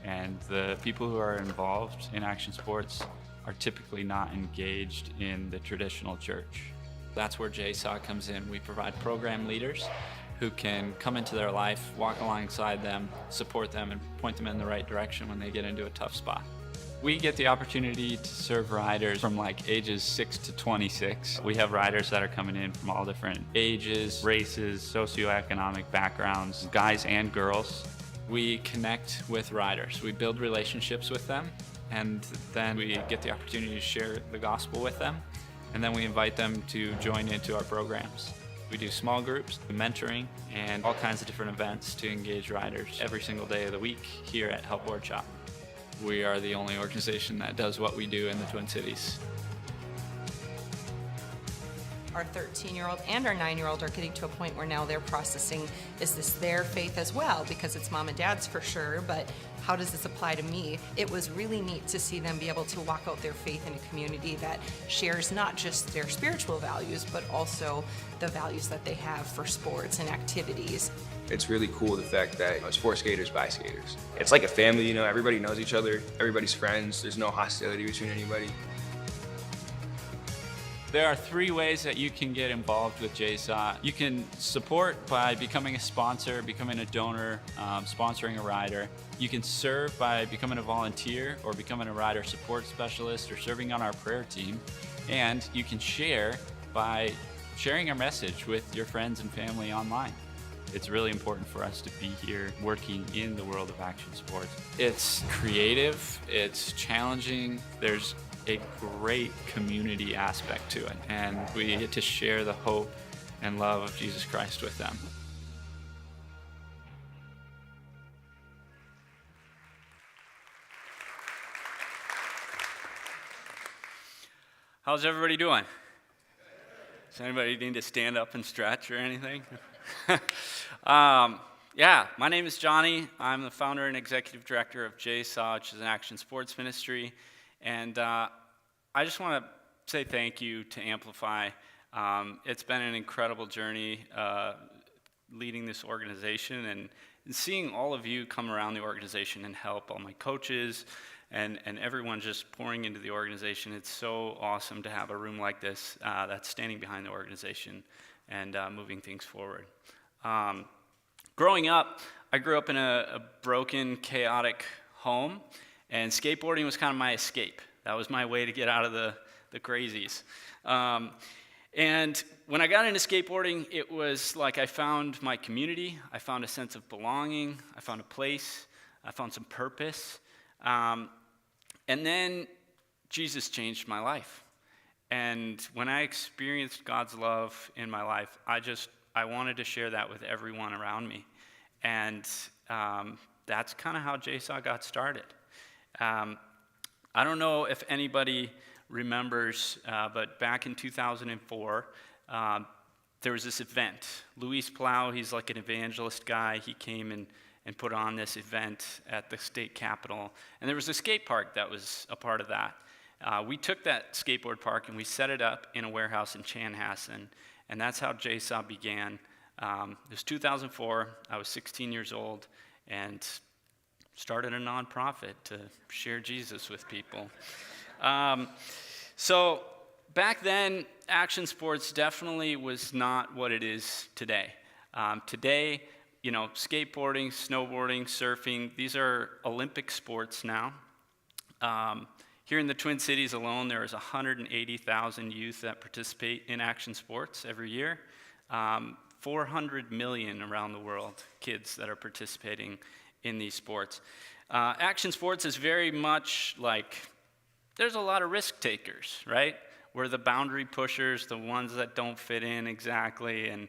and the people who are involved in action sports are typically not engaged in the traditional church. That's where JSAW comes in. We provide program leaders who can come into their life, walk alongside them, support them, and point them in the right direction when they get into a tough spot. We get the opportunity to serve riders from ages 6 to 26. We have riders that are coming in from all different ages, races, socioeconomic backgrounds, guys and girls. We connect with riders. We build relationships with them, and then we get the opportunity to share the gospel with them, and then we invite them to join into our programs. We do small groups, mentoring, and all kinds of different events to engage riders every single day of the week here at Help Board Shop. We are the only organization that does what we do in the Twin Cities. Our 13-year-old and our 9-year-old are getting to a point where now they're processing, is this their faith as well? Because it's mom and dad's for sure, but how does this apply to me? It was really neat to see them be able to walk out their faith in a community that shares not just their spiritual values, but also the values that they have for sports and activities. It's really cool the fact that sport skaters buy skaters. It's like a family, everybody knows each other, everybody's friends, there's no hostility between anybody. There are 3 ways that you can get involved with JSAW. You can support by becoming a sponsor, becoming a donor, sponsoring a rider. You can serve by becoming a volunteer or becoming a rider support specialist or serving on our prayer team. And you can share by sharing our message with your friends and family online. It's really important for us to be here working in the world of action sports. It's creative, it's challenging, there's a great community aspect to it, and we get to share the hope and love of Jesus Christ with them. How's everybody doing? Does anybody need to stand up and stretch or anything? My name is Johnny. I'm the founder and executive director of JSAW, which is an action sports ministry. And I just want to say thank you to Amplify. It's been an incredible journey leading this organization and seeing all of you come around the organization and help, all my coaches and everyone just pouring into the organization. It's so awesome to have a room like this that's standing behind the organization and moving things forward. Growing up, I grew up in a broken, chaotic home, and skateboarding was kind of my escape. That was my way to get out of the crazies. And when I got into skateboarding, it was like I found my community, I found a sense of belonging, I found a place, I found some purpose. And then Jesus changed my life. And when I experienced God's love in my life, I wanted to share that with everyone around me. And that's kind of how JSAW got started. I don't know if anybody remembers, but back in 2004, there was this event. Luis Palau, he's like an evangelist guy. He came and put on this event at the state capitol. And there was a skate park that was a part of that. We took that skateboard park and we set it up in a warehouse in Chanhassen. And that's how JSAW began. It was 2004. I was 16 years old and started a nonprofit to share Jesus with people. So back then, action sports definitely was not what it is today. Today, skateboarding, snowboarding, surfing, these are Olympic sports now. Here in the Twin Cities alone, there is 180,000 youth that participate in action sports every year. 400 million around the world, kids that are participating in these sports. Action sports is very much like, there's a lot of risk takers, right? We're the boundary pushers, the ones that don't fit in exactly, and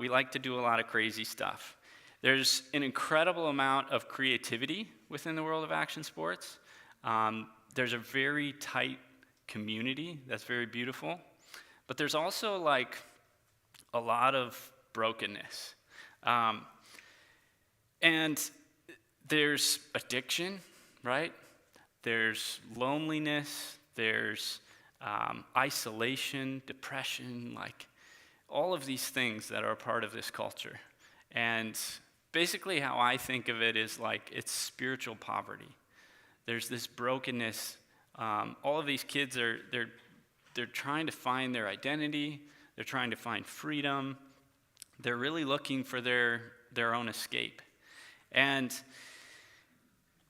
we like to do a lot of crazy stuff. There's an incredible amount of creativity within the world of action sports. There's a very tight community that's very beautiful, but there's also like a lot of brokenness. And there's addiction, right? There's loneliness, there's isolation, depression, like all of these things that are a part of this culture. And basically how I think of it is like it's spiritual poverty. There's this brokenness. All of these kids they're trying to find their identity. They're trying to find freedom. They're really looking for their own escape. And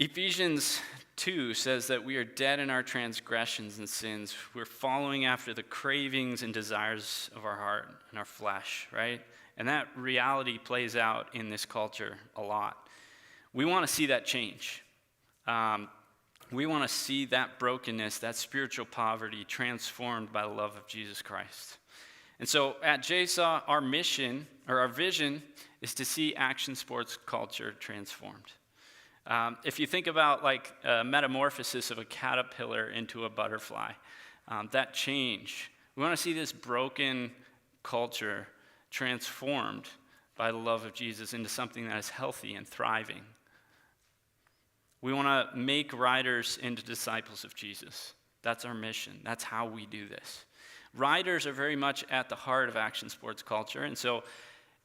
Ephesians 2 says that we are dead in our transgressions and sins. We're following after the cravings and desires of our heart and our flesh, right? And that reality plays out in this culture a lot. We want to see that change. We want to see that brokenness, that spiritual poverty transformed by the love of Jesus Christ. And so at JSAW, our mission, or our vision, is to see action sports culture transformed. If you think about like a metamorphosis of a caterpillar into a butterfly, that change, we want to see this broken culture transformed by the love of Jesus into something that is healthy and thriving. We want to make riders into disciples of Jesus. That's our mission. That's how we do this. Riders are very much at the heart of action sports culture, and so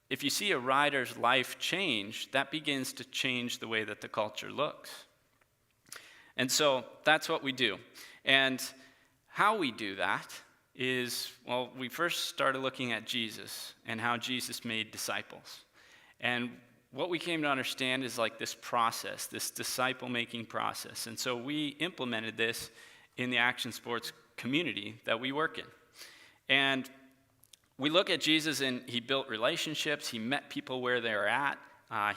if you see a rider's life change, that begins to change the way that the culture looks. And so that's what we do. And how we do that is, well, we first started looking at Jesus and how Jesus made disciples. And what we came to understand is like this process, this disciple-making process. And so we implemented this in the action sports community that we work in. And we look at Jesus, and he built relationships. He met people where they were at.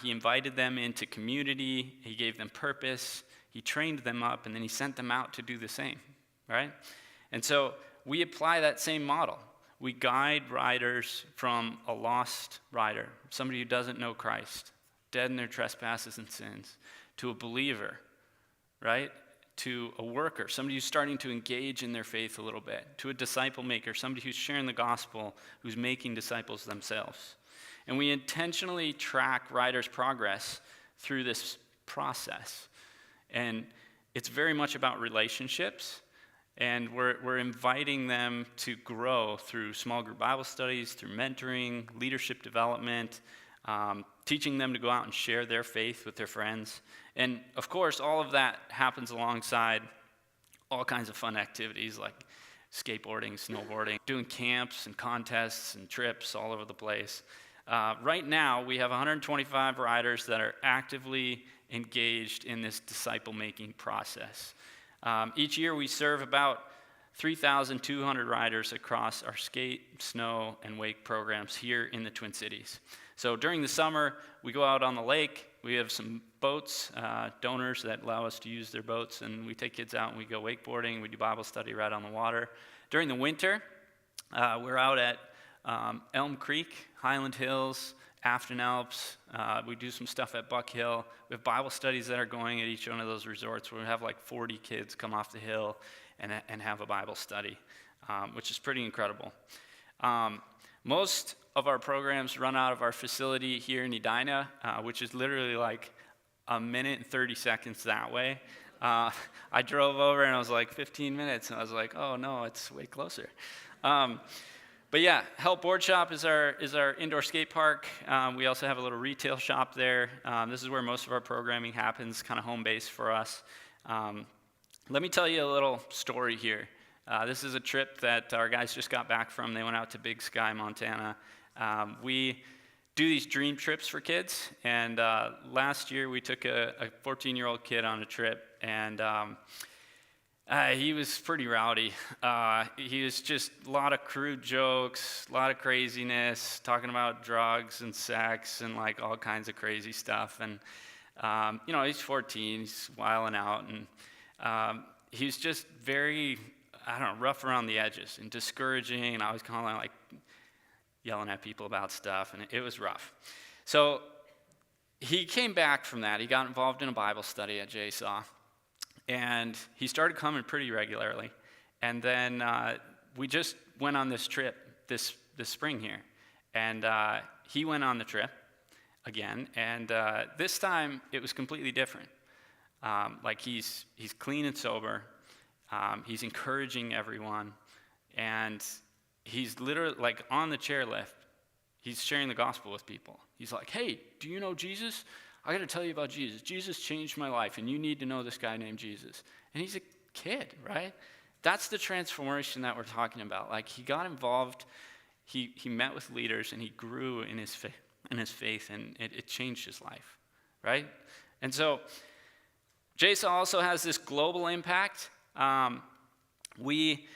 He invited them into community. He gave them purpose. He trained them up, and then he sent them out to do the same, right? And so we apply that same model. We guide riders from a lost rider, somebody who doesn't know Christ, dead in their trespasses and sins, to a believer, right? To a worker, somebody who's starting to engage in their faith a little bit, to a disciple maker, somebody who's sharing the gospel, who's making disciples themselves. And we intentionally track riders' progress through this process. And it's very much about relationships, And we're inviting them to grow through small group Bible studies, through mentoring, leadership development, teaching them to go out and share their faith with their friends. And of course, all of that happens alongside all kinds of fun activities like skateboarding, snowboarding, doing camps and contests and trips all over the place. Right now, we have 125 riders that are actively engaged in this disciple-making process. Each year, we serve about 3,200 riders across our skate, snow, and wake programs here in the Twin Cities. So during the summer, we go out on the lake. We have some boats, donors that allow us to use their boats, and we take kids out and we go wakeboarding. We do Bible study right on the water. During the winter, we're out at Elm Creek, Highland Hills, Afton Alps. We do some stuff at Buck Hill. We have Bible studies that are going at each one of those resorts where we have like 40 kids come off the hill and have a Bible study, which is pretty incredible. Most of our programs run out of our facility here in Edina, which is literally like a minute and 30 seconds that way. I drove over and I was like 15 minutes, and I was like, oh no, it's way closer. But yeah, Help Board Shop is our indoor skate park. We also have a little retail shop there. This is where most of our programming happens, kind of home base for us. Let me tell you a little story here. This is a trip that our guys just got back from. They went out to Big Sky, Montana. We do these dream trips for kids, and last year we took a 14-year-old kid on a trip, and he was pretty rowdy. He was just a lot of crude jokes, a lot of craziness, talking about drugs and sex and like all kinds of crazy stuff. And, he's 14, he's wilding out, and he's just very, rough around the edges and discouraging, and I was kind of like yelling at people about stuff, and it was rough. So he came back from that. He got involved in a Bible study at JSAW. And he started coming pretty regularly. And then we just went on this trip this spring here. And he went on the trip again. And this time it was completely different. He's clean and sober. He's encouraging everyone. And he's literally like on the chairlift. He's sharing the gospel with people. He's like, hey, do you know Jesus? I got to tell you about Jesus. Jesus changed my life, and you need to know this guy named Jesus. And he's a kid, right? That's the transformation that we're talking about. Like, he got involved, he met with leaders, and he grew in his faith, and it changed his life, right? And so JSAW also has this global impact. We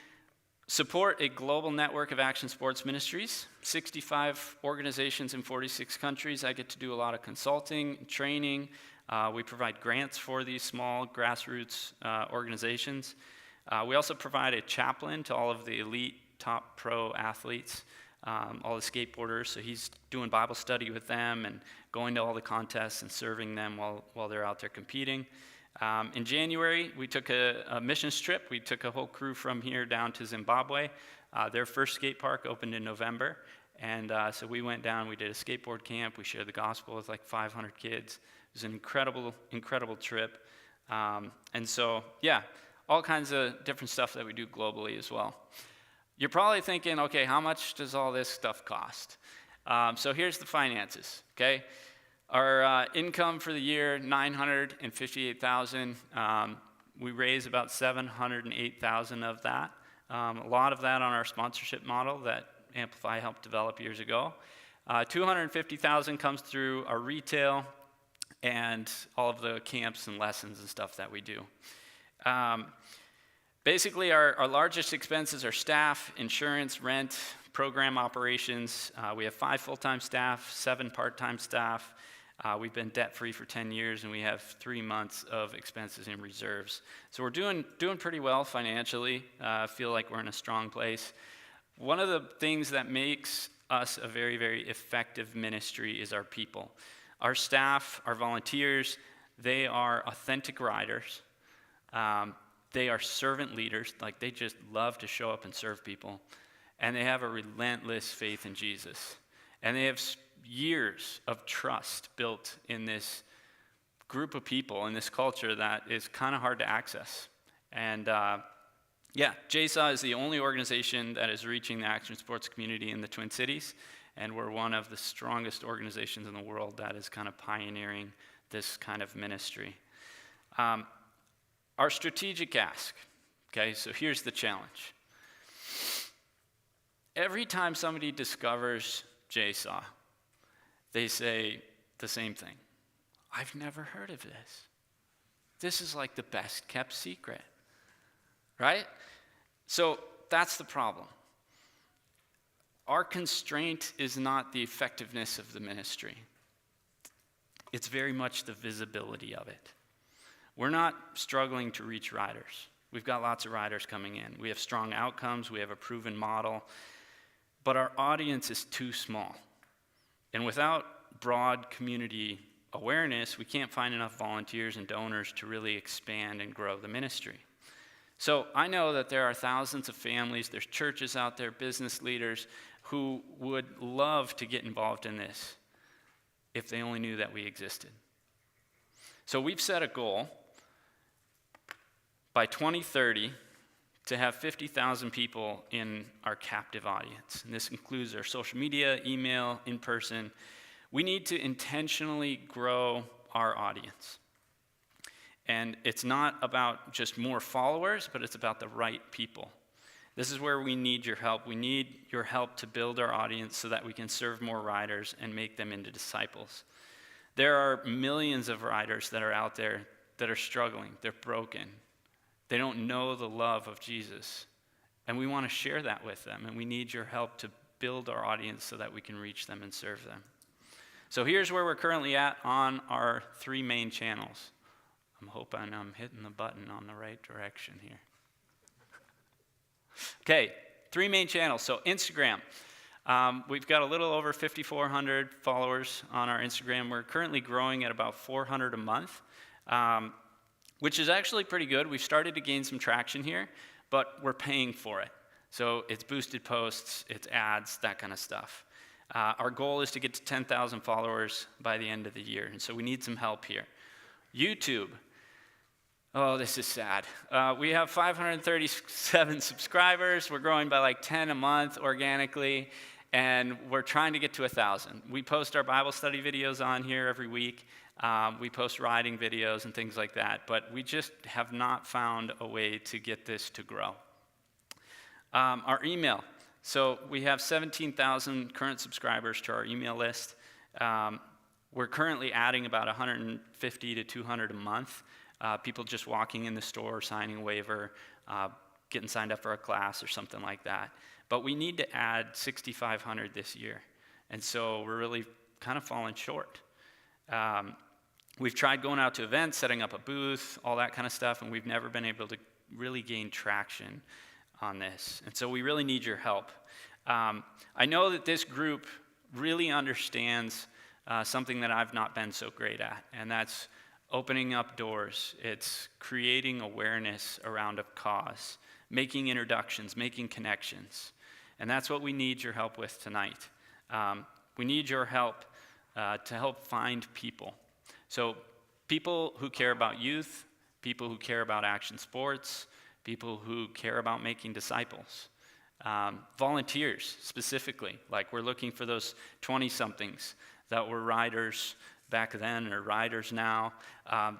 support a global network of action sports ministries, 65 organizations in 46 countries. I get to do a lot of consulting, training. We provide grants for these small grassroots organizations. We also provide a chaplain to all of the elite top pro athletes, all the skateboarders. So he's doing Bible study with them and going to all the contests and serving them while they're out there competing. In January, we took a missions trip. We took a whole crew from here down to Zimbabwe. Their first skate park opened in November. And so we went down, we did a skateboard camp. We shared the gospel with like 500 kids. It was an incredible, incredible trip. And so, yeah, all kinds of different stuff that we do globally as well. You're probably thinking, okay, how much does all this stuff cost? So here's the finances, okay? Our income for the year, $958,000. We raise about $708,000 of that. A lot of that on our sponsorship model that Amplify helped develop years ago. $250,000 comes through our retail and all of the camps and lessons and stuff that we do. Basically, our largest expenses are staff, insurance, rent, program operations. We have 5 full-time staff, 7 part-time staff. We've been debt-free for 10 years, and we have 3 months of expenses in reserves. So we're doing pretty well financially. I feel like we're in a strong place. One of the things that makes us a very, very effective ministry is our people. Our staff, our volunteers, they are authentic riders. They are servant leaders. Like, they just love to show up and serve people. And they have a relentless faith in Jesus. And they have years of trust built in this group of people, in this culture that is kind of hard to access. And Yeah, JSAW is the only organization that is reaching the action sports community in the Twin Cities, and we're one of the strongest organizations in the world that is kind of pioneering this kind of ministry. Our strategic ask, okay, so here's the challenge. Every time somebody discovers JSAW, they say the same thing. I've never heard of this. This is like the best kept secret, right? So that's the problem. Our constraint is not the effectiveness of the ministry. It's very much the visibility of it. We're not struggling to reach riders. We've got lots of riders coming in. We have strong outcomes. We have a proven model. But our audience is too small. And without broad community awareness, we can't find enough volunteers and donors to really expand and grow the ministry. So I know that there are thousands of families, there's churches out there, business leaders, who would love to get involved in this if they only knew that we existed. So we've set a goal by 2030 to have 50,000 people in our captive audience. And this includes our social media, email, in person. We need to intentionally grow our audience. And it's not about just more followers, but it's about the right people. This is where we need your help. We need your help to build our audience so that we can serve more riders and make them into disciples. There are millions of riders that are out there that are struggling. They're broken. They don't know the love of Jesus. And we want to share that with them. And we need your help to build our audience so that we can reach them and serve them. So here's where we're currently at on our 3 main channels. I'm hoping I'm hitting the button on the right direction here. Okay, 3 main channels. So Instagram. We've got a little over 5,400 followers on our Instagram. We're currently growing at about 400 a month, which is actually pretty good. We've started to gain some traction here, but we're paying for it. So it's boosted posts, it's ads, that kind of stuff. Our goal is to get to 10,000 followers by the end of the year, and so we need some help here. YouTube. Oh, this is sad. We have 537 subscribers. We're growing by like 10 a month organically, and we're trying to get to 1,000. We post our Bible study videos on here every week. We post riding videos and things like that, but we just have not found a way to get this to grow. Our email. So we have 17,000 current subscribers to our email list. We're currently adding about 150 to 200 a month. People just walking in the store, signing a waiver, getting signed up for a class or something like that. But we need to add 6,500 this year. And so we're really kind of falling short. We've tried going out to events, setting up a booth, all that kind of stuff, and we've never been able to really gain traction on this. And so we really need your help. I know that this group really understands something that I've not been so great at, and that's opening up doors. It's creating awareness around a cause, making introductions, making connections. And that's what we need your help with tonight. We need your help to help find people. So people who care about youth, people who care about action sports, people who care about making disciples. Volunteers, specifically. Like we're looking for those 20-somethings that were riders back then or riders now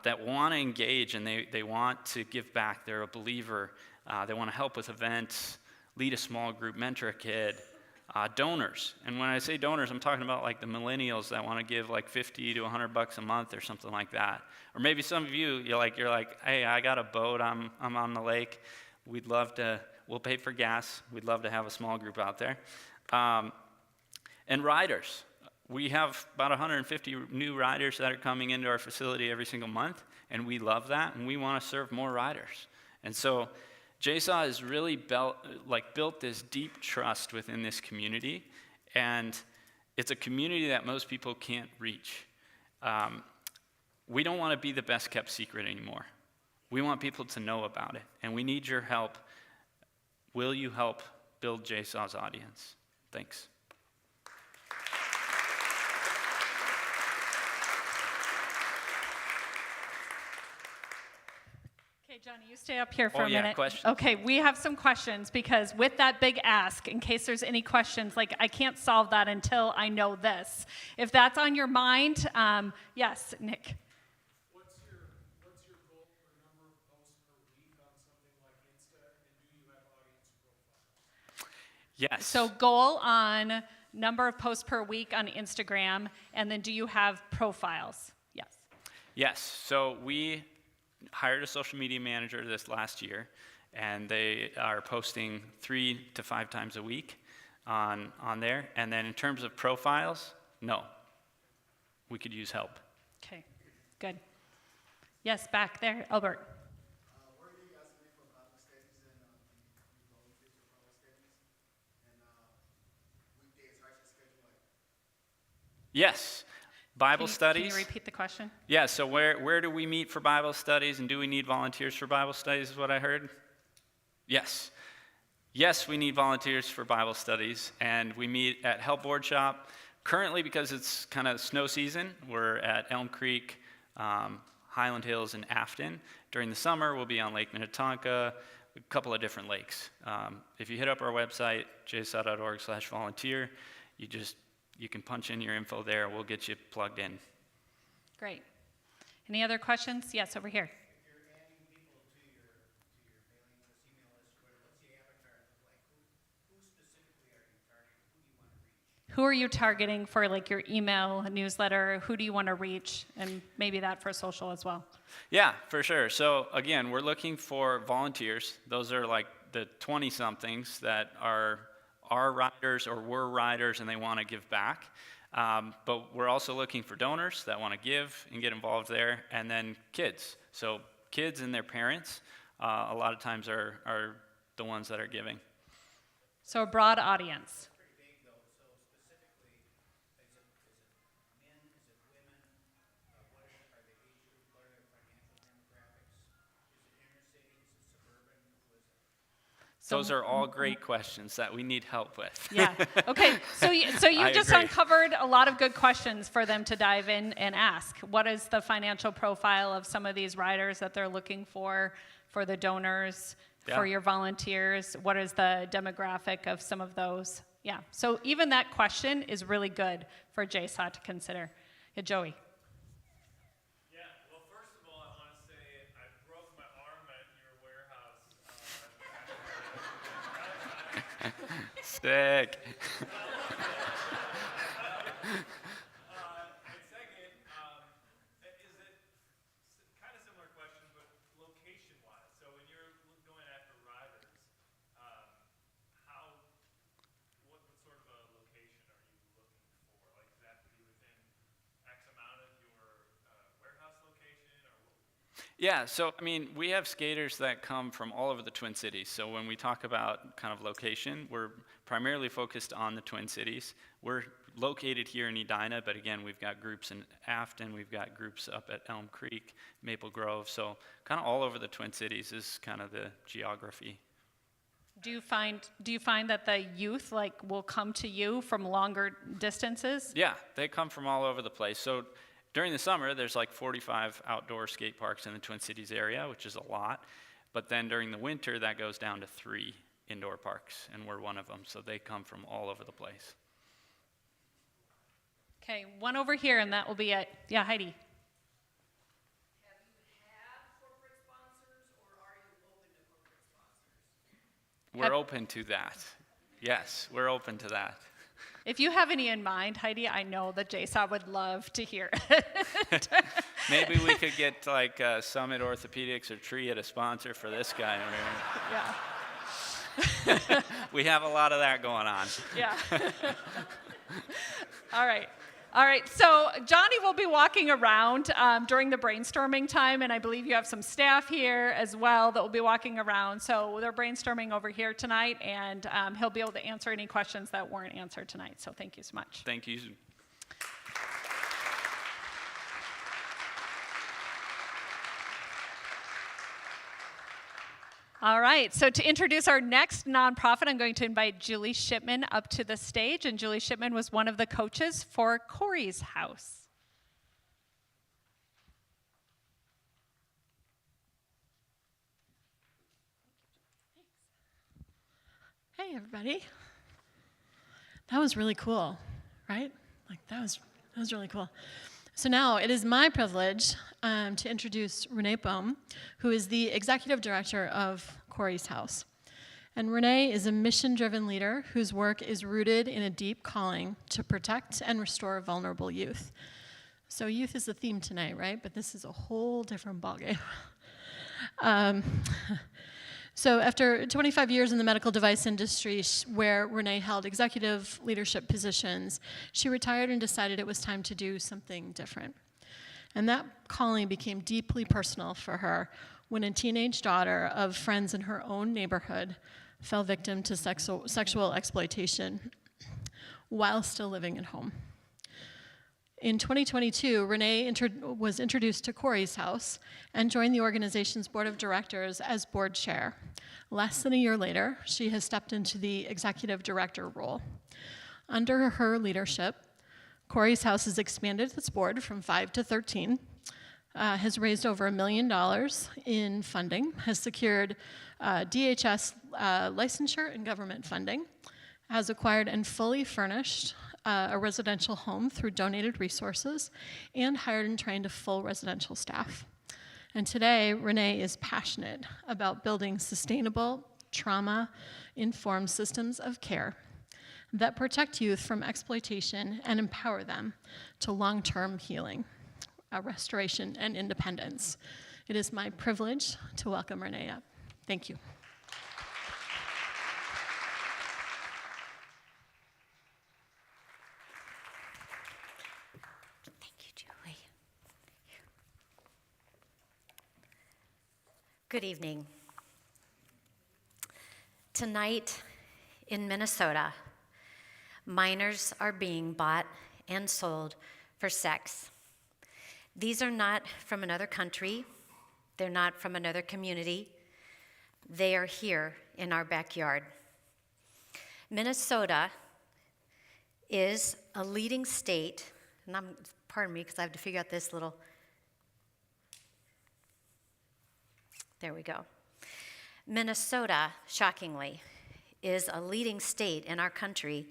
that want to engage and they want to give back. They're a believer. They want to help with events, lead a small group, mentor a kid. Donors. And when I say donors, I'm talking about like the millennials that want to give like 50 to 100 bucks a month or something like that. Or maybe some of you, you're like, hey, I got a boat. I'm on the lake. We'd love to, we'll pay for gas. We'd love to have a small group out there. And riders. We have about 150 new riders that are coming into our facility every single month, and we love that, and we want to serve more riders. And so JSAW has really built this deep trust within this community, and it's a community that most people can't reach. We don't want to be the best kept secret anymore. We want people to know about it, and we need your help. Will you help build JSAW's audience? Thanks. Okay, Johnny, you stay up here for Oh, a yeah, minute. questions. Okay, we have some questions because with that big ask, in case there's any questions, like I can't solve that until I know this. If that's on your mind, yes, Nick. What's your goal for number of posts per week on something like Insta, and do you have audience profiles? Yes. So goal on number of posts per week on Instagram, and then do you have profiles? Yes. Yes. So we hired a social media manager this last year, and they are posting 3 to 5 times a week on there. And then in terms of profiles, no. We could use help. Okay, good. Yes, back there, Albert. Where do you guys meet for Bible studies and volunteers for Bible studies? And weekdays, how's your schedule like? Yes. Bible studies. Can you repeat the question? Yeah, so where do we meet for Bible studies, and do we need volunteers for Bible studies is what I heard? Yes. Yes, we need volunteers for Bible studies, and we meet at Help Board Shop. Currently, because it's kind of snow season, we're at Elm Creek, Highland Hills, and Afton. During the summer, we'll be on Lake Minnetonka, a couple of different lakes. If you hit up our website, jsaw.org/volunteer, you can punch in your info there. We'll get you plugged in. Great. Any other questions? Yes, over here. If you're adding people to your mailing list, email list, what's the avatar look like? Who specifically are you targeting? Who do you want to reach? Who are you targeting for like your email newsletter? Who do you want to reach? And maybe that for social as well. Yeah, for sure. So again, we're looking for volunteers. Those are like the 20-somethings that are riders or were riders and they want to give back. But we're also looking for donors that want to give and get involved there, and then kids. So kids and their parents a lot of times are the ones that are giving. So a broad audience. Pretty big though, so specifically, is it men, is it women? What are the age group, what are their financial demographics? Is it inner city, is it suburban, who is it? Those are all great questions that we need help with. Yeah. Okay. So you I just agree. uncovered a lot of good questions for them to dive in and ask. What is the financial profile of some of these riders that they're looking for the donors, for Yeah. your volunteers? What is the demographic of some of those? Yeah. So even that question is really good for JSAW to consider. Yeah, Joey. Yeah, well, first of all, I want to say I broke my arm at your warehouse. Sick. And second, is it kind of similar question, but location-wise? So when you're going after riders, what sort of a location are you looking for? Like, does that have to be within X amount of your warehouse location, or what? Yeah, so I mean, we have skaters that come from all over the Twin Cities. So when we talk about kind of location, we're primarily focused on the Twin Cities. We're located here in Edina, but again, we've got groups in Afton, we've got groups up at Elm Creek, Maple Grove. So kind of all over the Twin Cities is kind of the geography. Do you find that the youth will come to you from longer distances? Yeah, they come from all over the place. So during the summer, there's like 45 outdoor skate parks in the Twin Cities area, which is a lot. But then during the winter, that goes down to 3 indoor parks, and we're one of them. So they come from all over the place. Okay, one over here, and that will be it. Yeah, Heidi. Have you had corporate sponsors, or are you open to corporate sponsors? We're open to that. Yes, we're open to that. If you have any in mind, Heidi, I know that JSAW would love to hear it. Maybe we could get like Summit Orthopedics or Tree to sponsor for this guy. Yeah. We have a lot of that going on. Yeah. All right. All right. So Johnny will be walking around during the brainstorming time, and I believe you have some staff here as well that will be walking around. So they're brainstorming over here tonight, and he'll be able to answer any questions that weren't answered tonight. So thank you so much. Thank you. All right, so to introduce our next nonprofit, I'm going to invite Julie Shipman up to the stage, and Julie Shipman was one of the coaches for Corrie's house. Hey, everybody. That was really cool, right? Like, that was really cool. So now it is my privilege to introduce Renee Bohm, who is the executive director of Corrie's House. And Renee is a mission-driven leader whose work is rooted in a deep calling to protect and restore vulnerable youth. So youth is the theme tonight, right? But this is a whole different ballgame. So after 25 years in the medical device industry, where Renee held executive leadership positions, she retired and decided it was time to do something different. And that calling became deeply personal for her when a teenage daughter of friends in her own neighborhood fell victim to sexual exploitation while still living at home. In 2022, Renee was introduced to Corrie's House and joined the organization's board of directors as board chair. Less than a year later, she has stepped into the executive director role. Under her leadership, Corrie's House has expanded its board from 5 to 13, has raised over $1 million in funding, has secured DHS licensure and government funding, has acquired and fully furnished a residential home through donated resources, and hired and trained a full residential staff. And today, Renee is passionate about building sustainable, trauma-informed systems of care that protect youth from exploitation and empower them to long-term healing, restoration, and independence. It is my privilege to welcome Renee up. Thank you. Good evening. Tonight in Minnesota, minors are being bought and sold for sex. These are not from another country. They're not from another community. They are here in our backyard. Minnesota is a leading state, and pardon me because I have to figure out this little. There we go. Minnesota, shockingly, is a leading state in our country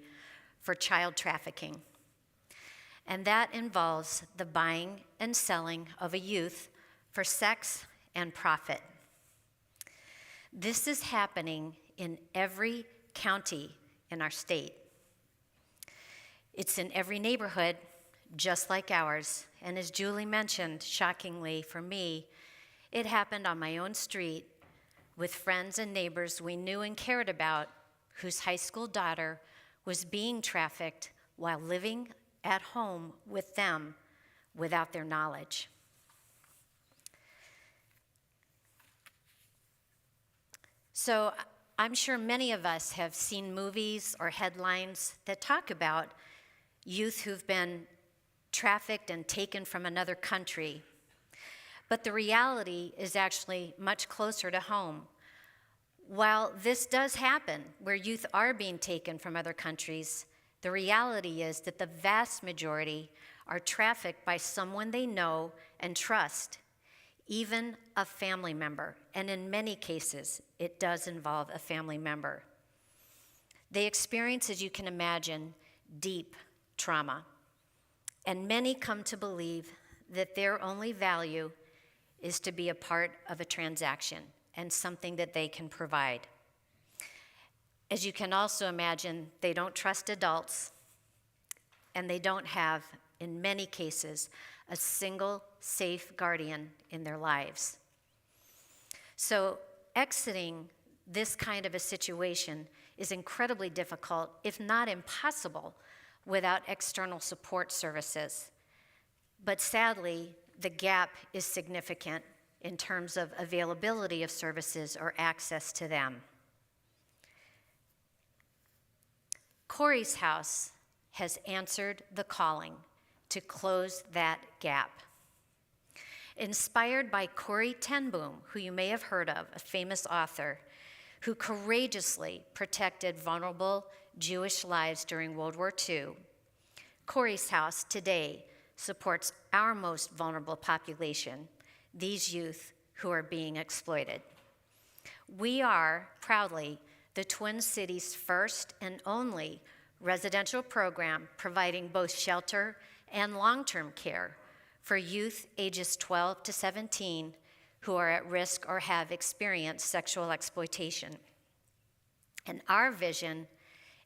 for child trafficking. And that involves the buying and selling of a youth for sex and profit. This is happening in every county in our state. It's in every neighborhood, just like ours. And as Julie mentioned, shockingly for me, it happened on my own street with friends and neighbors we knew and cared about, whose high school daughter was being trafficked while living at home with them without their knowledge. So I'm sure many of us have seen movies or headlines that talk about youth who've been trafficked and taken from another country. But the reality is actually much closer to home. While this does happen, where youth are being taken from other countries, the reality is that the vast majority are trafficked by someone they know and trust, even a family member. And in many cases, it does involve a family member. They experience, as you can imagine, deep trauma. And many come to believe that their only value is to be a part of a transaction and something that they can provide. As you can also imagine, they don't trust adults, and they don't have, in many cases, a single safe guardian in their lives. So exiting this kind of a situation is incredibly difficult, if not impossible, without external support services. But sadly, the gap is significant in terms of availability of services or access to them. Corrie's House has answered the calling to close that gap. Inspired by Corrie ten Boom, who you may have heard of, a famous author, who courageously protected vulnerable Jewish lives during World War II, Corrie's House today supports our most vulnerable population, these youth who are being exploited. We are proudly the Twin Cities' first and only residential program providing both shelter and long-term care for youth ages 12 to 17 who are at risk or have experienced sexual exploitation. And our vision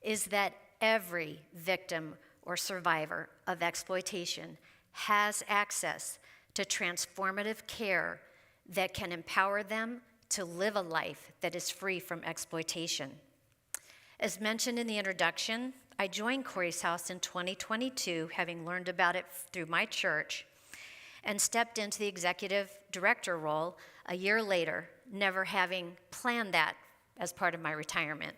is that every victim or survivor of exploitation has access to transformative care that can empower them to live a life that is free from exploitation. As mentioned in the introduction, I joined Corrie's House in 2022, having learned about it through my church, and stepped into the executive director role a year later, never having planned that as part of my retirement.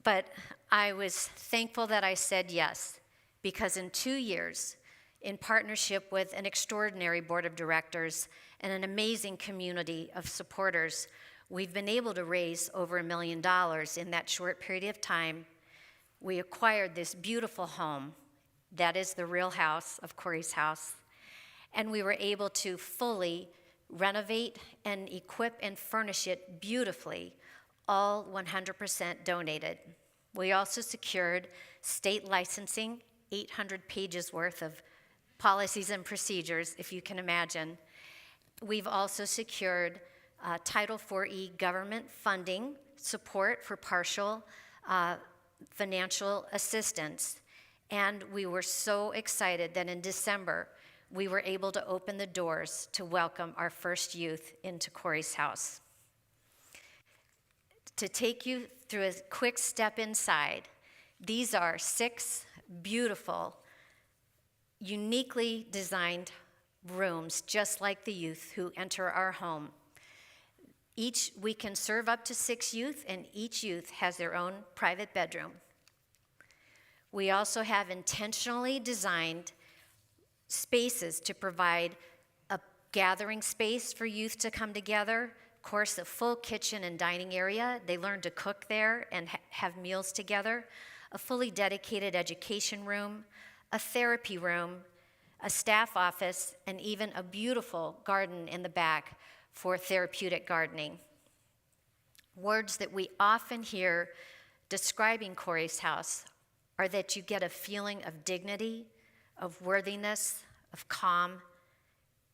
But I was thankful that I said yes, because in 2 years, in partnership with an extraordinary board of directors and an amazing community of supporters, we've been able to raise over $1 million in that short period of time. We acquired this beautiful home that is the real house of Corrie's House, and we were able to fully renovate and equip and furnish it beautifully, all 100% donated. We also secured state licensing, 800 pages worth of policies and procedures, if you can imagine. We've also secured Title IV government funding support for partial financial assistance. And we were so excited that in December, we were able to open the doors to welcome our first youth into Corrie's House. To take you through a quick step inside, these are 6 beautiful, uniquely designed rooms, just like the youth who enter our home. We can serve up to 6 youth, and each youth has their own private bedroom. We also have intentionally designed spaces to provide a gathering space for youth to come together. Of course, a full kitchen and dining area. They learn to cook there and have meals together. A fully dedicated education room, a therapy room, a staff office, and even a beautiful garden in the back for therapeutic gardening. Words that we often hear describing Corrie's House are that you get a feeling of dignity, of worthiness, of calm,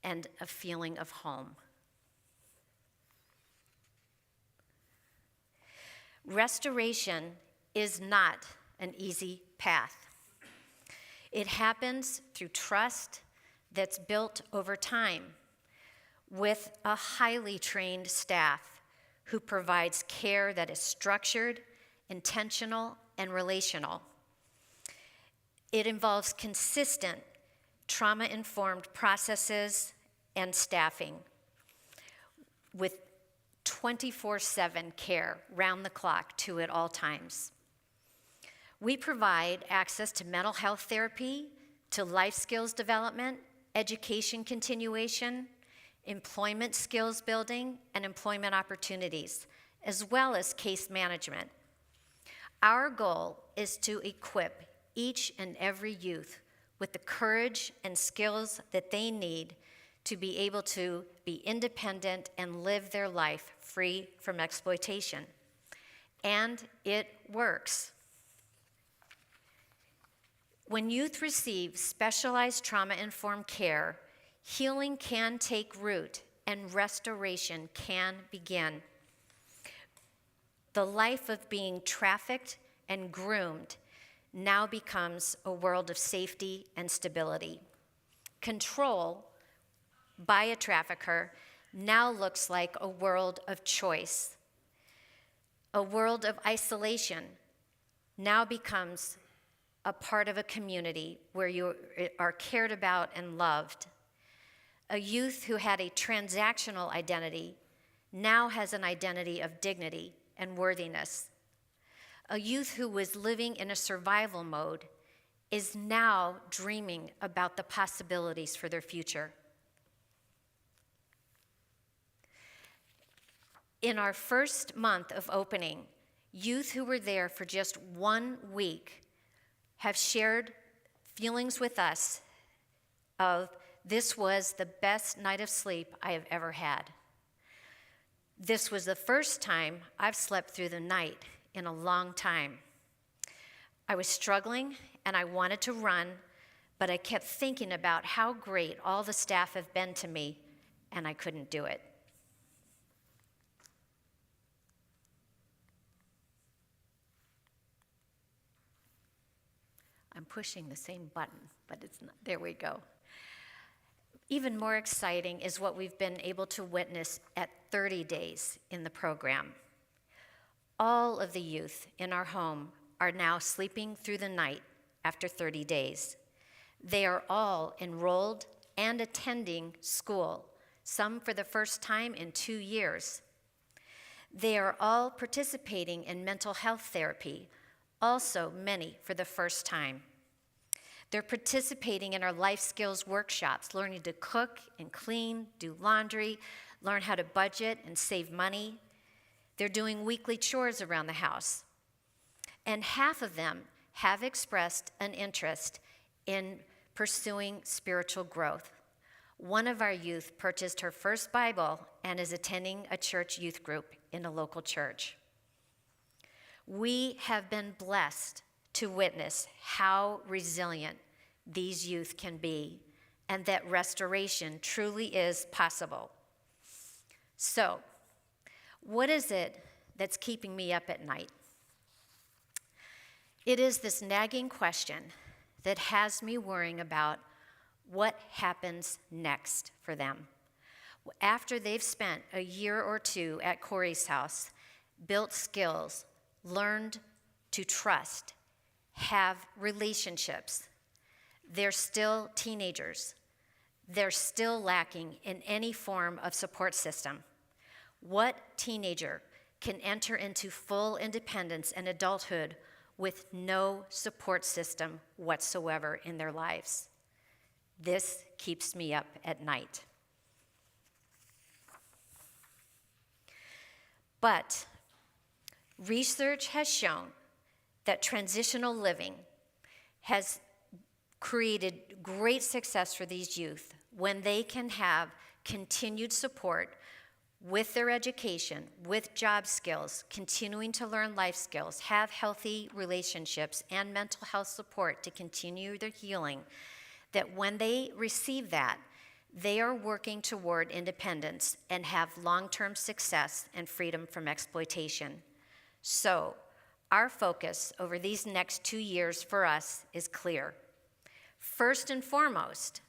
and a feeling of home. Restoration is not an easy path. It happens through trust that's built over time with a highly trained staff who provides care that is structured, intentional, and relational. It involves consistent trauma-informed processes and staffing with 24/7 care, round the clock, to at all times. We provide access to mental health therapy, to life skills development, education continuation, employment skills building, and employment opportunities, as well as case management. Our goal is to equip each and every youth with the courage and skills that they need to be able to be independent and live their life free from exploitation. And it works. When youth receive specialized trauma-informed care, healing can take root and restoration can begin. The life of being trafficked and groomed now becomes a world of safety and stability. Control by a trafficker now looks like a world of choice. A world of isolation now becomes a part of a community where you are cared about and loved. A youth who had a transactional identity now has an identity of dignity and worthiness. A youth who was living in a survival mode is now dreaming about the possibilities for their future. In our first month of opening, youth who were there for just 1 week have shared feelings with us of, this was the best night of sleep I have ever had. This was the first time I've slept through the night in a long time. I was struggling and I wanted to run, but I kept thinking about how great all the staff have been to me, and I couldn't do it. I'm pushing the same button, but it's not. There we go. Even more exciting is what we've been able to witness at 30 days in the program. All of the youth in our home are now sleeping through the night after 30 days. They are all enrolled and attending school, some for the first time in 2 years. They are all participating in mental health therapy, also many for the first time. They're participating in our life skills workshops, learning to cook and clean, do laundry, learn how to budget and save money. They're doing weekly chores around the house. And half of them have expressed an interest in pursuing spiritual growth. One of our youth purchased her first Bible and is attending a church youth group in a local church. We have been blessed to witness how resilient these youth can be and that restoration truly is possible. So, what is it that's keeping me up at night? It is this nagging question that has me worrying about what happens next for them. After they've spent a year or two at Corrie's house, built skills, learned to trust, have relationships, they're still teenagers. They're still lacking in any form of support system. What teenager can enter into full independence and adulthood with no support system whatsoever in their lives? This keeps me up at night. But research has shown that transitional living has created great success for these youth when they can have continued support with their education, with job skills, continuing to learn life skills, have healthy relationships and mental health support to continue their healing, that when they receive that, they are working toward independence and have long-term success and freedom from exploitation. So, our focus over these next 2 years for us is clear. First and foremost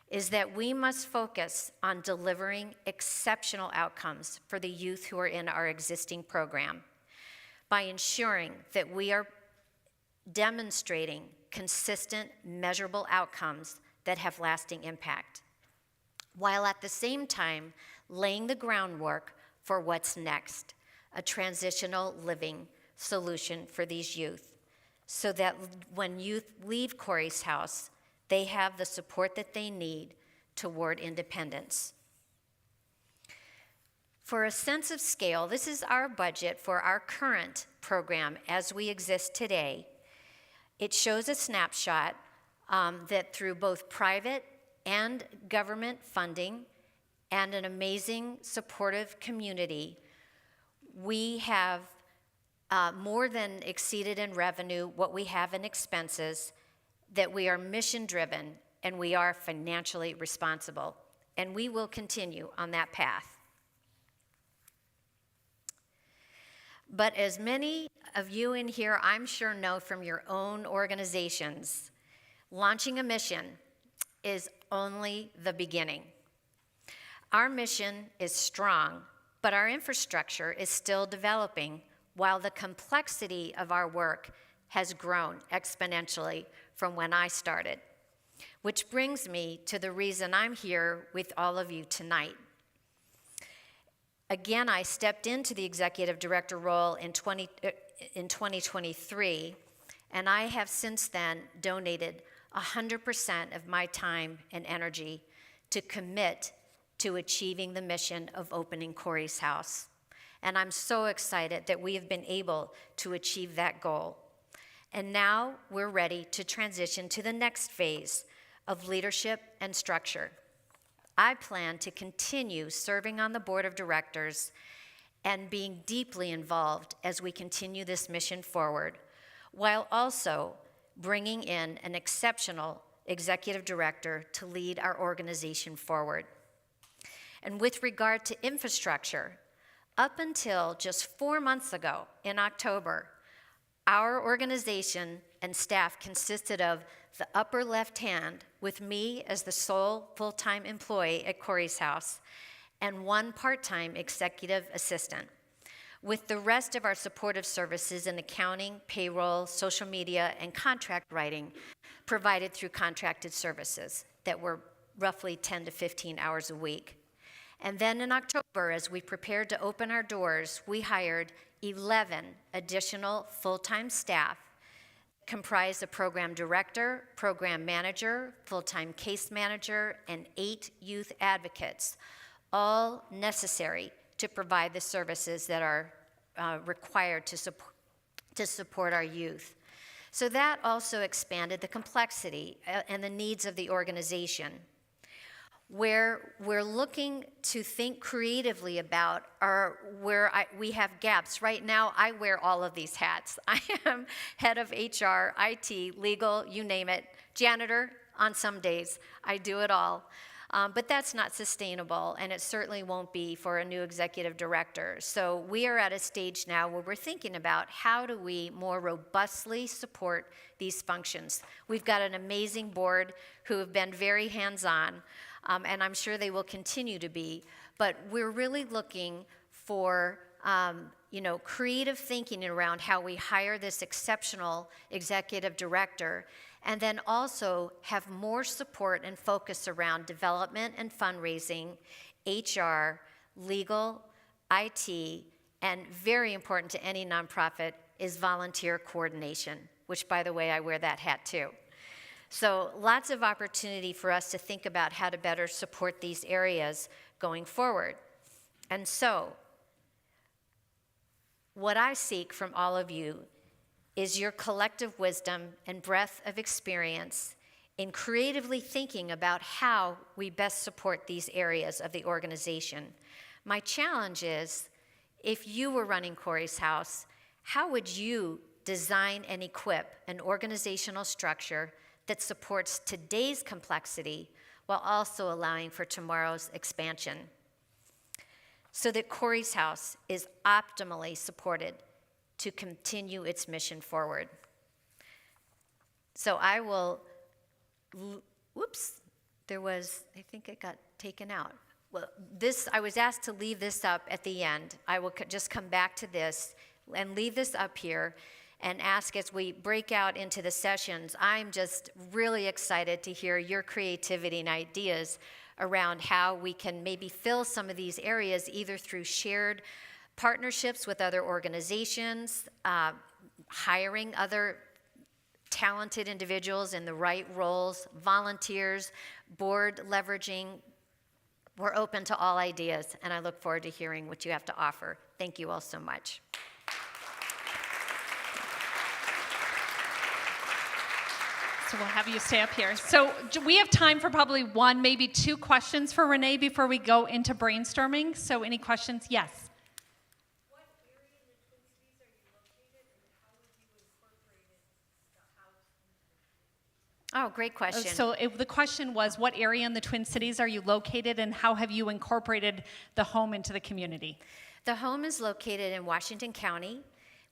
is that we must focus on delivering exceptional outcomes for the youth who are in our existing program by ensuring that we are demonstrating consistent, measurable outcomes that have lasting impact, while at the same time laying the groundwork for what's next, a transitional living solution for these youth, so that when youth leave Corrie's house, they have the support that they need toward independence. For a sense of scale, this is our budget for our current program as we exist today. It shows a snapshot that through both private and government funding and an amazing supportive community, we have more than exceeded in revenue what we have in expenses, that we are mission-driven and we are financially responsible, and we will continue on that path. But as many of you in here, I'm sure, know from your own organizations, launching a mission is only the beginning. Our mission is strong, but our infrastructure is still developing, while the complexity of our work has grown exponentially from when I started. Which brings me to the reason I'm here with all of you tonight. Again, I stepped into the executive director role in 2023, and I have since then donated 100% of my time and energy to commit to achieving the mission of opening Corrie's house. And I'm so excited that we have been able to achieve that goal. And now we're ready to transition to the next phase of leadership and structure. I plan to continue serving on the board of directors and being deeply involved as we continue this mission forward, while also bringing in an exceptional executive director to lead our organization forward. And with regard to infrastructure, up until just 4 months ago in October, our organization and staff consisted of the upper left hand, with me as the sole full-time employee at Corrie's house, and one part-time executive assistant, with the rest of our supportive services in accounting, payroll, social media, and contract writing provided through contracted services that were roughly 10 to 15 hours a week. And then in October, as we prepared to open our doors, we hired 11 additional full-time staff comprised of program director, program manager, full-time case manager, and 8 youth advocates, all necessary to provide the services that are required to support our youth. So that also expanded the complexity and the needs of the organization, where we're looking to think creatively about we have gaps. Right now, I wear all of these hats. I am head of HR, IT, legal, you name it, janitor on some days. I do it all. But that's not sustainable, and it certainly won't be for a new executive director. So we are at a stage now where we're thinking about how do we more robustly support these functions. We've got an amazing board who have been very hands-on, and I'm sure they will continue to be, but we're really looking for creative thinking around how we hire this exceptional executive director, and then also have more support and focus around development and fundraising, HR, legal, IT, and very important to any nonprofit is volunteer coordination, which, by the way, I wear that hat too. So lots of opportunity for us to think about how to better support these areas going forward. And so what I seek from all of you is your collective wisdom and breadth of experience in creatively thinking about how we best support these areas of the organization. My challenge is, if you were running Corrie's house, how would you design and equip an organizational structure that supports today's complexity while also allowing for tomorrow's expansion, so that Corrie's house is optimally supported to continue its mission forward? So I will, whoops, I think it got taken out. Well, I was asked to leave this up at the end. I will just come back to this and leave this up here and ask, as we break out into the sessions, I'm just really excited to hear your creativity and ideas around how we can maybe fill some of these areas either through shared partnerships with other organizations, hiring other talented individuals in the right roles, volunteers, board leveraging. We're open to all ideas, and I look forward to hearing what you have to offer. Thank you all so much. So we'll have you stay up here. So we have time for probably 1, maybe 2 questions for Renee before we go into brainstorming. So any questions? Yes. What area in the Twin Cities are you located, and how have you incorporated the house? Oh, great question. So the question was, what area in the Twin Cities are you located, and how have you incorporated the home into the community? The home is located in Washington County.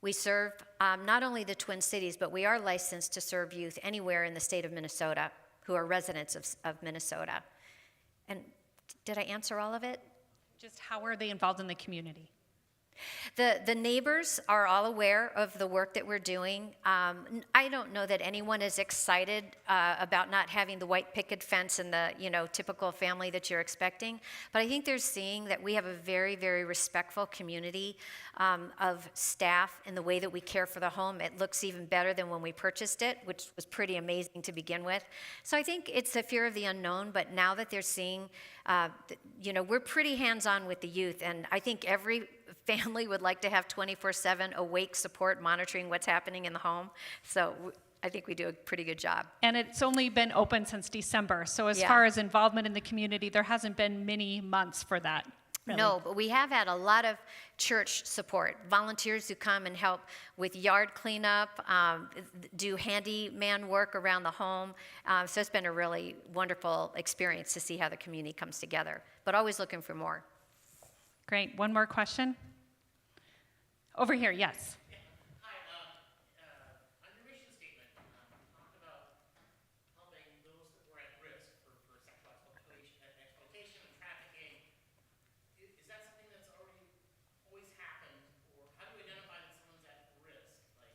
We serve not only the Twin Cities, but we are licensed to serve youth anywhere in the state of Minnesota who are residents of Minnesota. And did I answer all of it? Just how are they involved in the community? The neighbors are all aware of the work that we're doing. I don't know that anyone is excited about not having the white picket fence and the typical family that you're expecting, but I think they're seeing that we have a very, very respectful community of staff in the way that we care for the home. It looks even better than when we purchased it, which was pretty amazing to begin with. So I think it's a fear of the unknown, but now that they're seeing, we're pretty hands-on with the youth, and I think every family would like to have 24/7 awake support monitoring what's happening in the home. So I think we do a pretty good job. And it's only been open since December. So as far as involvement in the community, there hasn't been many months for that. really. No, but we have had a lot of church support, volunteers who come and help with yard cleanup, do handyman work around the home. So it's been a really wonderful experience to see how the community comes together, but always looking for more. Great. One more question. Over here, yes. Hi, on your mission statement, you talk about helping those that were at risk for sexual exploitation and trafficking. Is that something that's already always happened, or how do you identify that someone's at risk, like,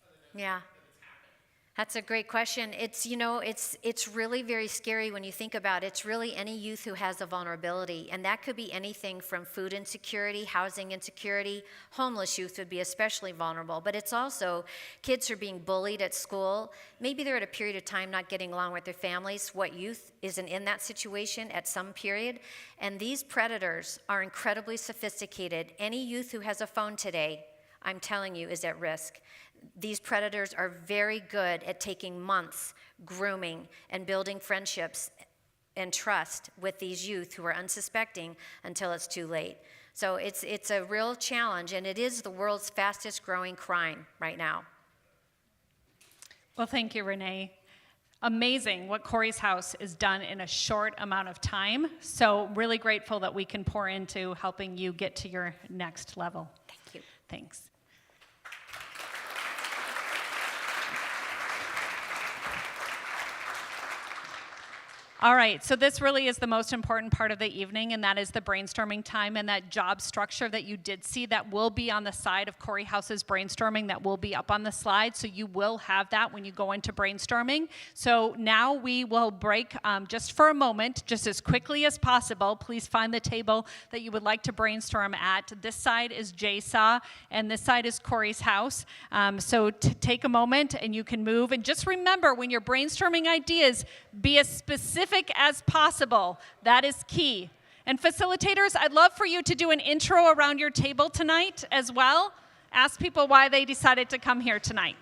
other than Yeah. that it's happened? That's a great question. It's, it's really very scary when you think about it. It's really any youth who has a vulnerability, and that could be anything from food insecurity, housing insecurity. Homeless youth would be especially vulnerable, but it's also kids who are being bullied at school. Maybe they're at a period of time not getting along with their families. What youth isn't in that situation at some period? And these predators are incredibly sophisticated. Any youth who has a phone today, I'm telling you, is at risk. These predators are very good at taking months, grooming, and building friendships and trust with these youth who are unsuspecting until it's too late. So it's a real challenge, and it is the world's fastest growing crime right now. Well, thank you, Renee. Amazing what Corrie's House is done in a short amount of time. So really grateful that we can pour into helping you get to your next level. Thank you. Thanks. All right, so this really is the most important part of the evening, and that is the brainstorming time and that job structure that you did see that will be on the side of Corrie House's brainstorming that will be up on the slide, so you will have that when you go into brainstorming. So now we will break just for a moment, just as quickly as possible. Please find the table that you would like to brainstorm at. This side is JSAW, and this side is Corrie's House. So take a moment, and you can move. And just remember, when you're brainstorming ideas, be as specific as possible. That is key. And facilitators, I'd love for you to do an intro around your table tonight as well. Ask people why they decided to come here tonight.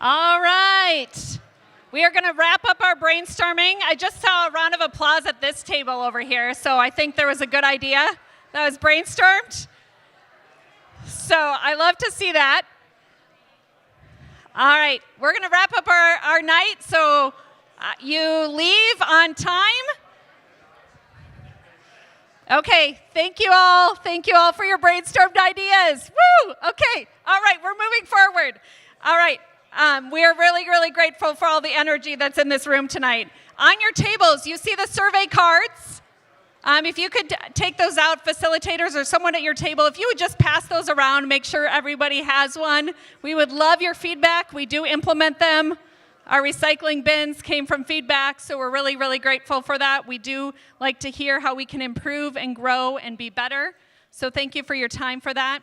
All right. We are going to wrap up our brainstorming. I just saw a round of applause at this table over here, so I think there was a good idea that was brainstormed. So I love to see that. All right, we're going to wrap up our night, so you leave on time. Okay, thank you all. Thank you all for your brainstormed ideas. Woo! Okay, all right, we're moving forward. All right, we are really, really grateful for all the energy that's in this room tonight. On your tables, you see the survey cards. If you could take those out, facilitators or someone at your table, if you would just pass those around, make sure everybody has one. We would love your feedback. We do implement them. Our recycling bins came from feedback, so we're really, really grateful for that. We do like to hear how we can improve and grow and be better. So thank you for your time for that.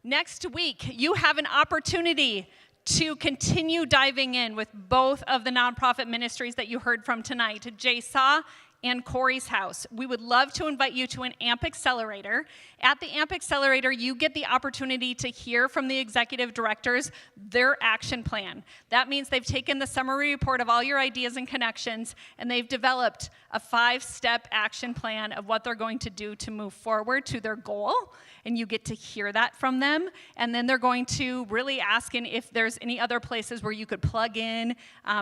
Next week, you have an opportunity to continue diving in with both of the nonprofit ministries that you heard from tonight, JSAW and Corrie's House. We would love to invite you to an AMP Accelerator. At the AMP Accelerator, you get the opportunity to hear from the executive directors their action plan. That means they've taken the summary report of all your ideas and connections, and they've developed a 5-step action plan of what they're going to do to move forward to their goal. And you get to hear that from them. And then they're going to really ask if there's any other places where you could plug in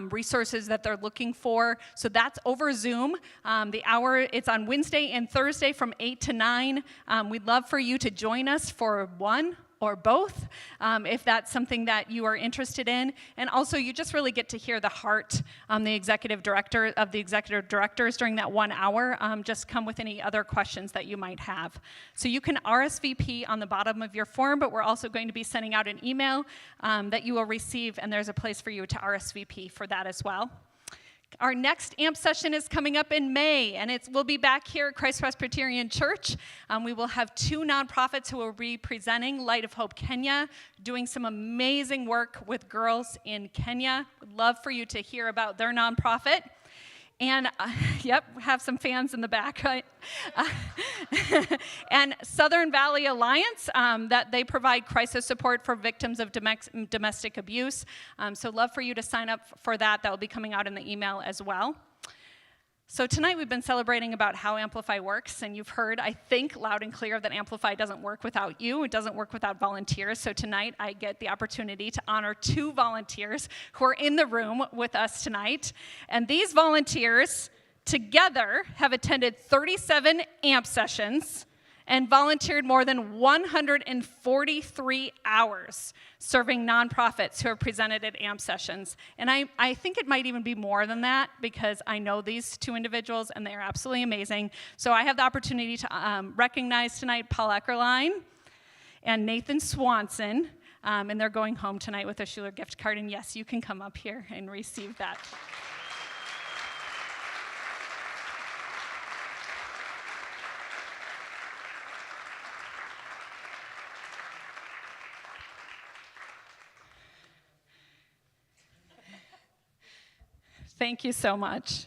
resources that they're looking for. So that's over Zoom. The hour, it's on Wednesday and Thursday from 8 to 9. We'd love for you to join us for one or both, if that's something that you are interested in. And also, you just really get to hear the heart the executive directors during that 1 hour. Just come with any other questions that you might have. So you can RSVP on the bottom of your form, but we're also going to be sending out an email that you will receive, and there's a place for you to RSVP for that as well. Our next AMP session is coming up in May, and we'll be back here at Christ Presbyterian Church. We will have 2 nonprofits who will be presenting, Light of Hope Kenya, doing some amazing work with girls in Kenya. Would love for you to hear about their nonprofit. And, yep, have some fans in the back, right? And Southern Valley Alliance, that they provide crisis support for victims of domestic abuse. So love for you to sign up for that. That will be coming out in the email as well. So tonight we've been celebrating about how Amplify works, and you've heard, I think, loud and clear that Amplify doesn't work without you. It doesn't work without volunteers. So tonight I get the opportunity to honor 2 volunteers who are in the room with us tonight. And these volunteers together have attended 37 AMP sessions and volunteered more than 143 hours serving nonprofits who have presented at AMP sessions. And I think it might even be more than that, because I know these 2 individuals and they are absolutely amazing. So I have the opportunity to recognize tonight Paul Eckerline and Nathan Swanson, and they're going home tonight with a Schuler gift card. And yes, you can come up here and receive that. Thank you so much.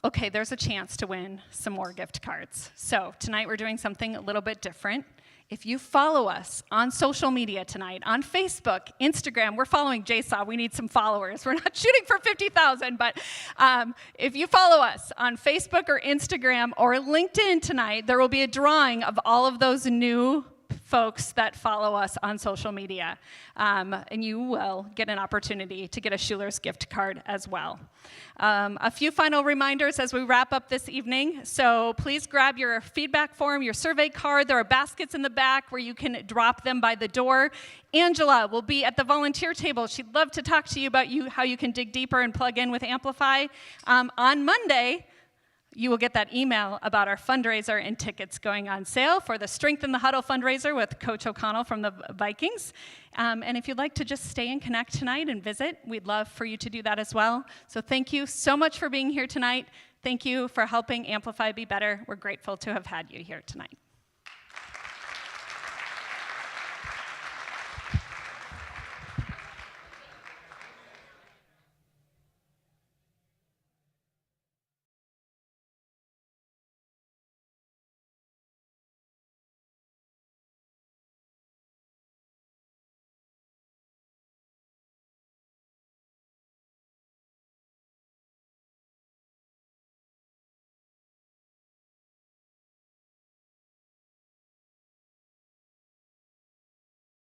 Okay, there's a chance to win some more gift cards. So tonight we're doing something a little bit different. If you follow us on social media tonight, on Facebook, Instagram, we're following JSAW. We need some followers. We're not shooting for 50,000, but if you follow us on Facebook or Instagram or LinkedIn tonight, there will be a drawing of all of those new folks that follow us on social media. And you will get an opportunity to get a Schuler's gift card as well. A few final reminders as we wrap up this evening. So please grab your feedback form, your survey card. There are baskets in the back where you can drop them by the door. Angela will be at the volunteer table. She'd love to talk to you about how you can dig deeper and plug in with Amplify. On Monday, you will get that email about our fundraiser and tickets going on sale for the Strength in the Huddle fundraiser with Coach O'Connell from the Vikings. And if you'd like to just stay and connect tonight and visit, we'd love for you to do that as well. So thank you so much for being here tonight. Thank you for helping Amplify be better. We're grateful to have had you here tonight.